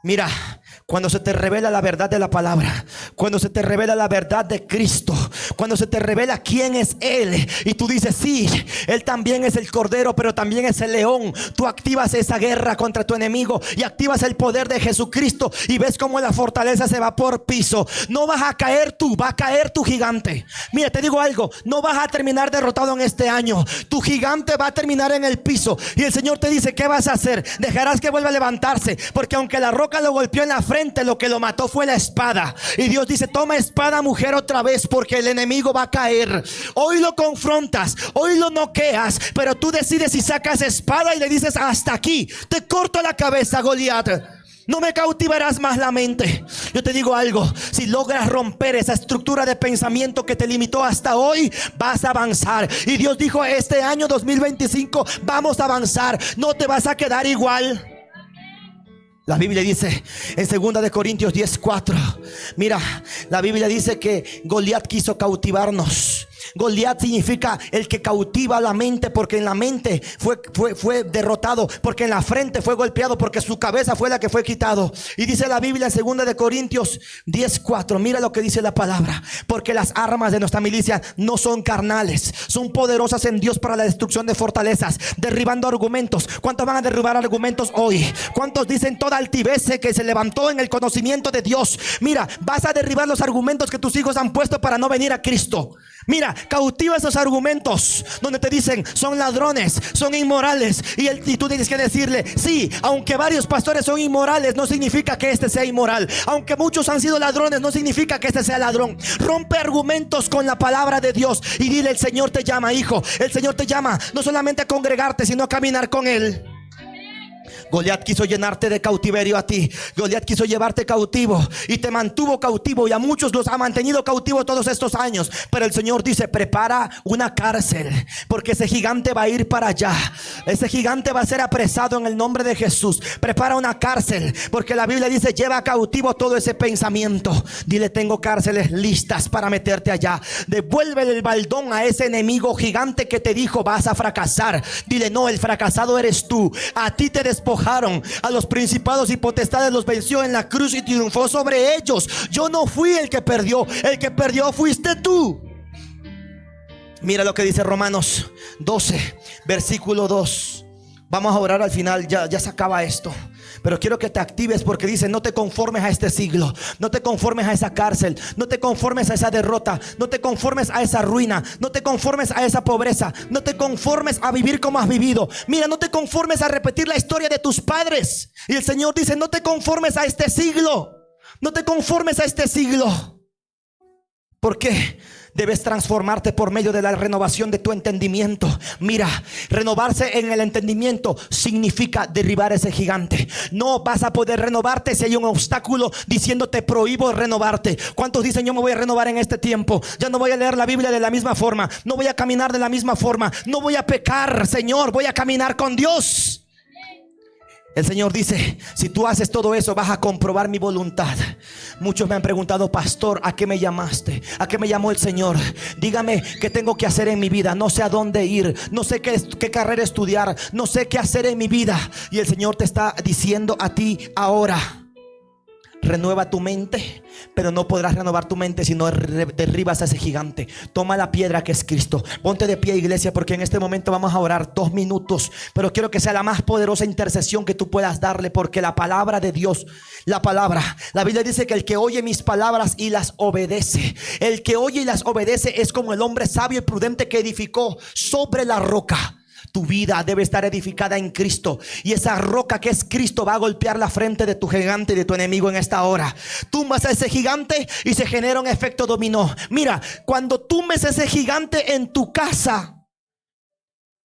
Mira, Cuando se te revela la verdad de la palabra, cuando se te revela la verdad de Cristo, cuando se te revela quién es Él y tú dices, sí, Él también es el Cordero, pero también es el león. Tú activas esa guerra contra tu enemigo y activas el poder de Jesucristo y ves cómo la fortaleza se va por piso. No vas a caer tú, va a caer tu gigante. Mira, te digo algo, no vas a terminar derrotado en este año. Tu gigante va a terminar en el piso y el Señor te dice, ¿qué vas a hacer? Dejarás que vuelva a levantarse, porque aunque la roca lo golpeó en la frente, lo que lo mató fue la espada. Y Dios dice, toma espada, mujer, otra vez, porque el enemigo va a caer. Hoy lo confrontas, hoy lo noqueas, pero tú decides si sacas espada y le dices, hasta aquí, te corto la cabeza, Goliat. No me cautivarás más la mente. Yo te digo algo, si logras romper esa estructura de pensamiento que te limitó hasta hoy, vas a avanzar. Y Dios dijo, este año 2025 vamos a avanzar, no te vas a quedar igual. La Biblia dice en 2 de Corintios 10:4, mira, la Biblia dice que Goliat quiso cautivarnos. Goliat significa el que cautiva la mente, porque en la mente fue derrotado, porque en la frente fue golpeado, porque su cabeza fue la que fue quitado. Y dice la Biblia en 2 de Corintios 10:4, mira lo que dice la palabra: porque las armas de nuestra milicia no son carnales, son poderosas en Dios para la destrucción de fortalezas, derribando argumentos. ¿Cuántos van a derribar argumentos hoy? ¿Cuántos dicen toda altivez que se levantó en el conocimiento de Dios? Mira, vas a derribar los argumentos que tus hijos han puesto para no venir a Cristo. Mira, cautiva esos argumentos donde te dicen son ladrones, son inmorales, y tú tienes que decirle, sí, aunque varios pastores son inmorales, no significa que este sea inmoral. Aunque muchos han sido ladrones, no significa que este sea ladrón. Rompe argumentos con la palabra de Dios y dile, el Señor te llama, hijo. El Señor te llama no solamente a congregarte, sino a caminar con Él. Goliat quiso llenarte de cautiverio a ti. Goliat quiso llevarte cautivo y te mantuvo cautivo, y a muchos los ha mantenido cautivo todos estos años. Pero el Señor dice, prepara una cárcel, porque ese gigante va a ir para allá. Ese gigante va a ser apresado en el nombre de Jesús. Prepara una cárcel, porque la Biblia dice, lleva cautivo todo ese pensamiento. Dile, tengo cárceles listas para meterte allá. Devuélvele el baldón a ese enemigo gigante que te dijo vas a fracasar. Dile, no, el fracasado eres tú. A ti te despojaron. A los principados y potestades los venció en la cruz y triunfó sobre ellos. Yo no fui el que perdió fuiste tú. Mira lo que dice Romanos 12, versículo 2. Vamos a orar al final, ya se acaba esto. Pero quiero que te actives, porque dice, no te conformes a este siglo, no te conformes a esa cárcel, no te conformes a esa derrota, no te conformes a esa ruina, no te conformes a esa pobreza, no te conformes a vivir como has vivido. Mira, no te conformes a repetir la historia de tus padres. Y el Señor dice, no te conformes a este siglo, no te conformes a este siglo. ¿Por qué? Debes transformarte por medio de la renovación de tu entendimiento. Mira, renovarse en el entendimiento significa derribar ese gigante. No vas a poder renovarte si hay un obstáculo diciéndote prohíbo renovarte. ¿Cuántos dicen yo me voy a renovar en este tiempo? Ya no voy a leer la Biblia de la misma forma, no voy a caminar de la misma forma, no voy a pecar, Señor, voy a caminar con Dios. El Señor dice, si tú haces todo eso, vas a comprobar mi voluntad. Muchos me han preguntado, pastor, ¿a qué me llamaste? ¿A qué me llamó el Señor? Dígame qué tengo que hacer en mi vida. No sé a dónde ir, no sé qué carrera estudiar, no sé qué hacer en mi vida. Y el Señor te está diciendo a ti ahora, renueva tu mente. Pero no podrás renovar tu mente si no derribas a ese gigante. Toma la piedra que es Cristo. Ponte de pie, iglesia, porque en este momento vamos a orar 2 minutos. Pero quiero que sea la más poderosa intercesión que tú puedas darle, porque la palabra de Dios, la Biblia dice que el que oye mis palabras y las obedece, el que oye y las obedece es como el hombre sabio y prudente que edificó sobre la roca. Tu vida debe estar edificada en Cristo, y esa roca que es Cristo va a golpear la frente de tu gigante y de tu enemigo en esta hora. Tumbas a ese gigante y se genera un efecto dominó. Mira, cuando tumbes ese gigante en tu casa,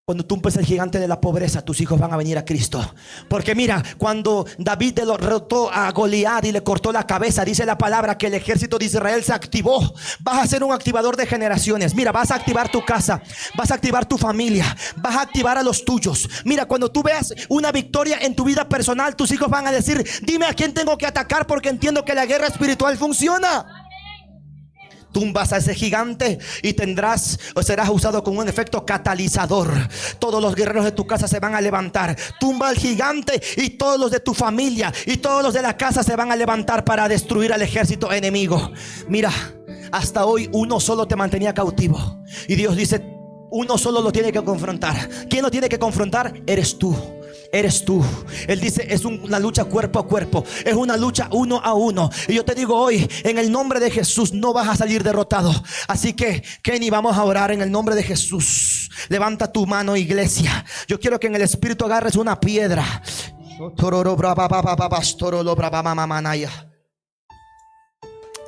cuando tumbes el gigante de la pobreza, tus hijos van a venir a Cristo. Porque mira, cuando David derrotó a Goliat y le cortó la cabeza, dice la palabra que el ejército de Israel se activó. Vas a ser un activador de generaciones. Mira, vas a activar tu casa, vas a activar tu familia, vas a activar a los tuyos. Mira, cuando tú veas una victoria en tu vida personal, tus hijos van a decir, dime a quién tengo que atacar, porque entiendo que la guerra espiritual funciona. Tumbas a ese gigante y tendrás o serás usado como un efecto catalizador. Todos los guerreros de tu casa se van a levantar. Tumba al gigante y todos los de tu familia y todos los de la casa se van a levantar para destruir al ejército enemigo. Mira, hasta hoy uno solo te mantenía cautivo. Y Dios dice, uno solo lo tiene que confrontar. ¿Quién lo tiene que confrontar? Eres tú. Eres tú. Él dice, es una lucha cuerpo a cuerpo, es una lucha uno a uno. Y yo te digo hoy, en el nombre de Jesús no vas a salir derrotado. Así que, Kenny, vamos a orar en el nombre de Jesús. Levanta tu mano, iglesia. Yo quiero que en el espíritu agarres una piedra.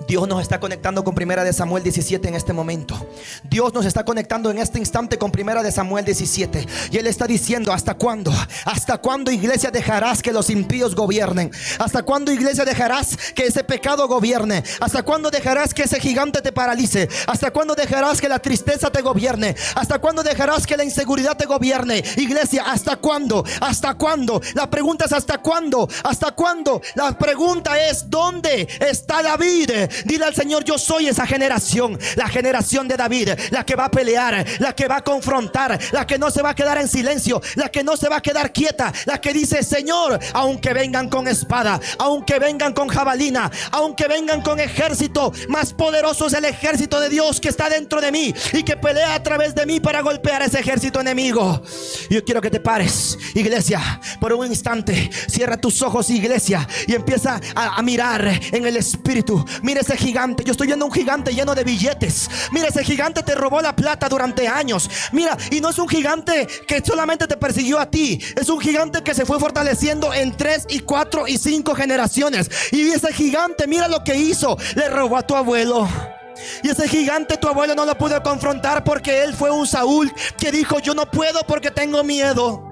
Dios nos está conectando con 1 Samuel 17 en este momento. Dios nos está conectando en este instante con 1 Samuel 17. Y Él está diciendo, ¿hasta cuándo? ¿Hasta cuándo, iglesia, dejarás que los impíos gobiernen? ¿Hasta cuándo, iglesia, dejarás que ese pecado gobierne? ¿Hasta cuándo dejarás que ese gigante te paralice? ¿Hasta cuándo dejarás que la tristeza te gobierne? ¿Hasta cuándo dejarás que la inseguridad te gobierne? Iglesia, ¿hasta cuándo? ¿Hasta cuándo? La pregunta es ¿hasta cuándo? ¿Hasta cuándo? La pregunta es ¿dónde está David? Dile al Señor, yo soy esa generación, la generación de David, la que va a pelear, la que va a confrontar, la que no se va a quedar en silencio, la que no se va a quedar quieta, la que dice, Señor, aunque vengan con espada, aunque vengan con jabalina, aunque vengan con ejército, más poderoso es el ejército de Dios que está dentro de mí y que pelea a través de mí para golpear a ese ejército enemigo. Yo quiero que te pares, iglesia, por un instante. Cierra tus ojos, iglesia, y empieza a mirar en el espíritu. Mira ese gigante. Yo estoy viendo un gigante lleno de billetes. Mira, ese gigante te robó la plata durante años. Mira, y no es un gigante que solamente te persiguió a ti. Es un gigante que se fue fortaleciendo en 3 y 4 y 5 generaciones. Y ese gigante, mira lo que hizo. Le robó a tu abuelo. Y ese gigante tu abuelo no lo pudo confrontar porque él fue un Saúl que dijo, yo no puedo porque tengo miedo.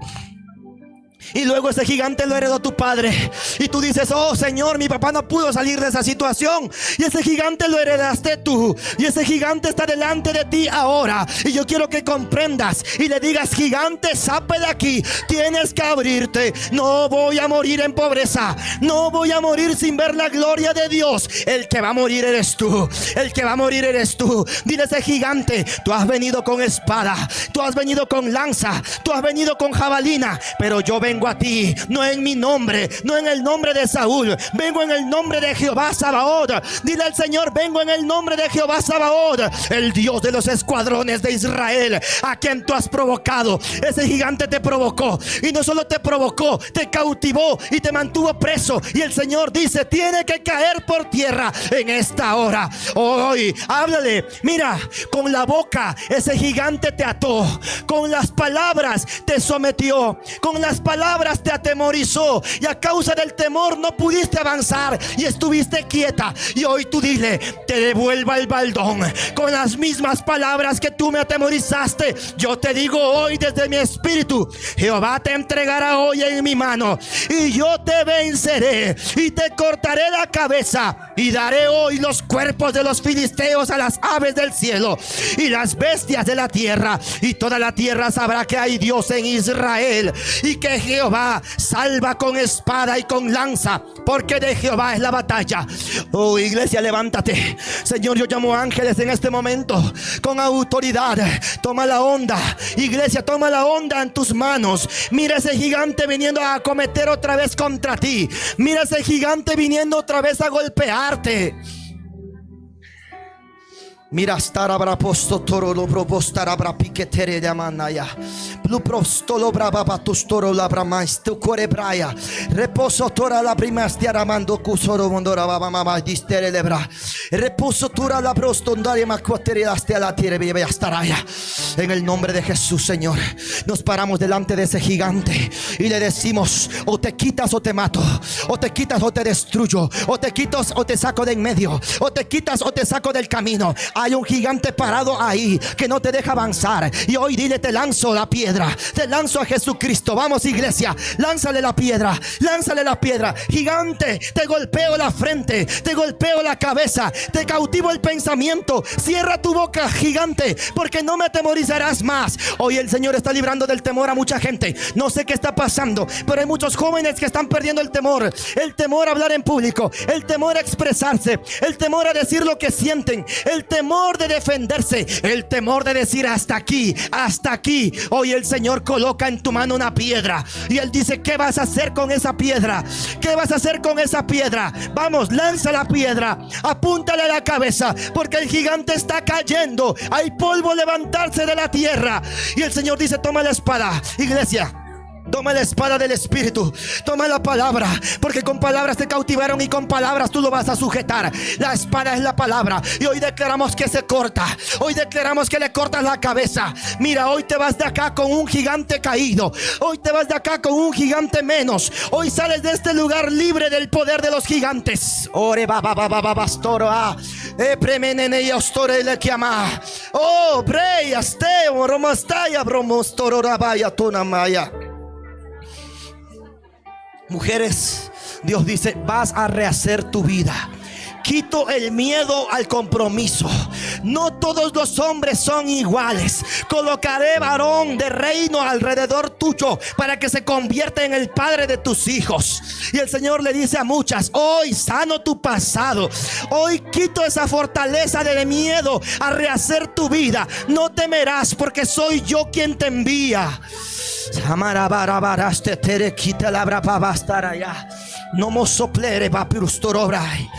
Y luego ese gigante lo heredó tu padre. Y tú dices, oh Señor, mi papá no pudo salir de esa situación. Y ese gigante lo heredaste tú. Y ese gigante está delante de ti ahora. Y yo quiero que comprendas y le digas, gigante, sape de aquí. Tienes que abrirte. No voy a morir en pobreza. No voy a morir sin ver la gloria de Dios. El que va a morir eres tú. El que va a morir eres tú. Dile a ese gigante, tú has venido con espada, tú has venido con lanza, tú has venido con jabalina, pero yo vengo a ti, no en mi nombre, no en el nombre de Saúl, vengo en el nombre de Jehová Sabaoth. Dile al Señor, vengo en el nombre de Jehová Sabaoth, el Dios de los escuadrones de Israel, a quien tú has provocado. Ese gigante te provocó, y no solo te provocó, te cautivó y te mantuvo preso. Y el Señor dice, tiene que caer por tierra en esta hora. Hoy, háblale. Mira, con la boca ese gigante te ató, con las palabras te sometió, con las palabras te atemorizó, y a causa del temor no pudiste avanzar y estuviste quieta. Y hoy tú dile, te devuelva el baldón con las mismas palabras que tú me atemorizaste. Yo te digo hoy desde mi espíritu, Jehová te entregará hoy en mi mano, y yo te venceré y te cortaré la cabeza, y daré hoy los cuerpos de los filisteos a las aves del cielo y las bestias de la tierra, y toda la tierra sabrá que hay Dios en Israel, y que Jehová salva con espada y con lanza, porque de Jehová es la batalla. Oh, iglesia, levántate. Señor, yo llamo ángeles en este momento con autoridad. Toma la onda, iglesia, toma la onda en tus manos. Mira ese gigante viniendo a acometer otra vez contra ti. Mira ese gigante viniendo otra vez a golpearte. Mira, starabra posto toro lo probostara bra piquetere de manaya. Blue prostolo brava batustoro la bramais tu core braya. Reposo tora la primastia mando cusoro mondora baba mama distere lebra. Reposo tura la prostondaria macuatere hasta la tierra bebe astaraya. En el nombre de Jesús, Señor, nos paramos delante de ese gigante y le decimos, o te quitas o te mato, o te quitas o te destruyo, o te quitas o te saco de en medio, o te quitas o te saco del camino. Hay un gigante parado ahí que no te deja avanzar. Y hoy dile: te lanzo la piedra, te lanzo a Jesucristo. Vamos, iglesia, lánzale la piedra, lánzale la piedra. Gigante, te golpeo la frente, te golpeo la cabeza, te cautivo el pensamiento. Cierra tu boca, gigante, porque no me atemorizarás más. Hoy el Señor está librando del temor a mucha gente. No sé qué está pasando, pero hay muchos jóvenes que están perdiendo el temor a hablar en público, el temor a expresarse, el temor a decir lo que sienten, el temor de defenderse, el temor de decir: hasta aquí, hasta aquí. Hoy el Señor coloca en tu mano una piedra y Él dice: ¿qué vas a hacer con esa piedra? ¿Qué vas a hacer con esa piedra? Vamos, lanza la piedra, apúntale a la cabeza, porque el gigante está cayendo. Hay polvo levantarse de la tierra. Y el Señor dice: toma la espada, iglesia. Toma la espada del Espíritu, toma la palabra, porque con palabras te cautivaron y con palabras tú lo vas a sujetar. La espada es la palabra, y hoy declaramos que se corta. Hoy declaramos que le cortas la cabeza. Mira, hoy te vas de acá con un gigante caído. Hoy te vas de acá con un gigante menos. Hoy sales de este lugar libre del poder de los gigantes. Ore baba baba bastoro a premenene y ostore le llama. Oh, brey asteo romastaya bromostoro rabaya tunamaya. Mujeres, Dios dice: vas a rehacer tu vida. Quito el miedo al compromiso. No todos los hombres son iguales. Colocaré varón de reino alrededor tuyo para que se convierta en el padre de tus hijos. Y el Señor le dice a muchas: hoy sano tu pasado. Hoy quito esa fortaleza del miedo a rehacer tu vida. No temerás, porque soy yo quien te envía. No mo soplere va pirustororai.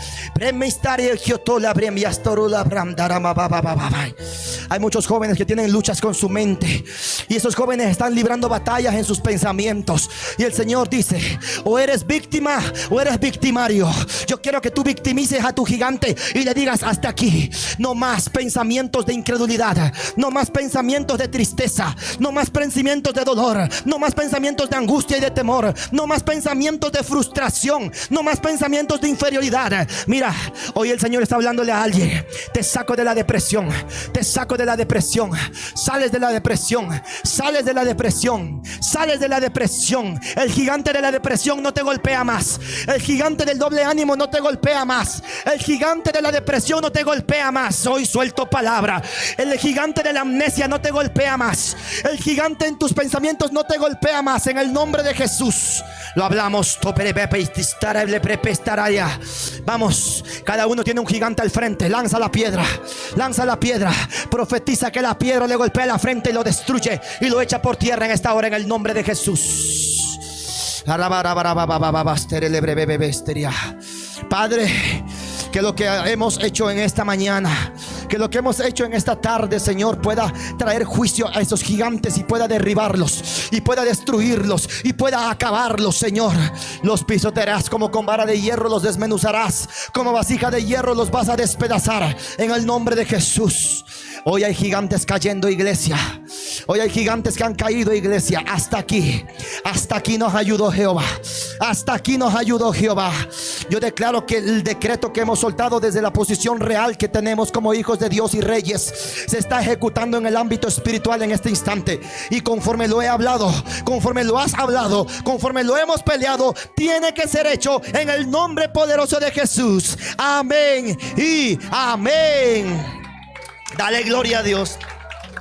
Hay muchos jóvenes que tienen luchas con su mente, y esos jóvenes están librando batallas en sus pensamientos. Y el Señor dice: o eres víctima o eres victimario. Yo quiero que tú victimices a tu gigante y le digas: hasta aquí. No más pensamientos de incredulidad, no más pensamientos de tristeza, no más pensamientos de dolor, no más pensamientos de angustia y de temor, no más pensamientos de frustración, no más pensamientos de inferioridad. Mira, hoy el Señor está hablándole a alguien: te saco de la depresión, te saco de la depresión. Sales de la depresión, sales de la depresión, sales de la depresión. El gigante de la depresión no te golpea más. El gigante del doble ánimo no te golpea más. El gigante de la depresión no te golpea más. Hoy suelto palabra. El gigante de la amnesia no te golpea más. El gigante en tus pensamientos no te golpea más. En el nombre de Jesús lo hablamos. Vamos, cada uno tiene un gigante al frente. Lanza la piedra, lanza la piedra. Profetiza que la piedra le golpea la frente y lo destruye y lo echa por tierra en esta hora, en el nombre de Jesús. Padre, que lo que hemos hecho en esta mañana, que lo que hemos hecho en esta tarde, Señor, pueda traer juicio a esos gigantes y pueda derribarlos y pueda destruirlos y pueda acabarlos, Señor. Los pisotearás como con vara de hierro, los desmenuzarás como vasija de hierro, los vas a despedazar en el nombre de Jesús. Hoy hay gigantes cayendo, iglesia. Hoy hay gigantes que han caído, iglesia. Hasta aquí nos ayudó Jehová. Hasta aquí nos ayudó Jehová. Yo declaro que el decreto que hemos soltado desde la posición real que tenemos como hijos de Dios y reyes se está ejecutando en el ámbito espiritual en este instante. Y conforme lo he hablado, conforme lo has hablado, conforme lo hemos peleado, tiene que ser hecho en el nombre poderoso de Jesús. Amén y amén. Dale gloria a Dios.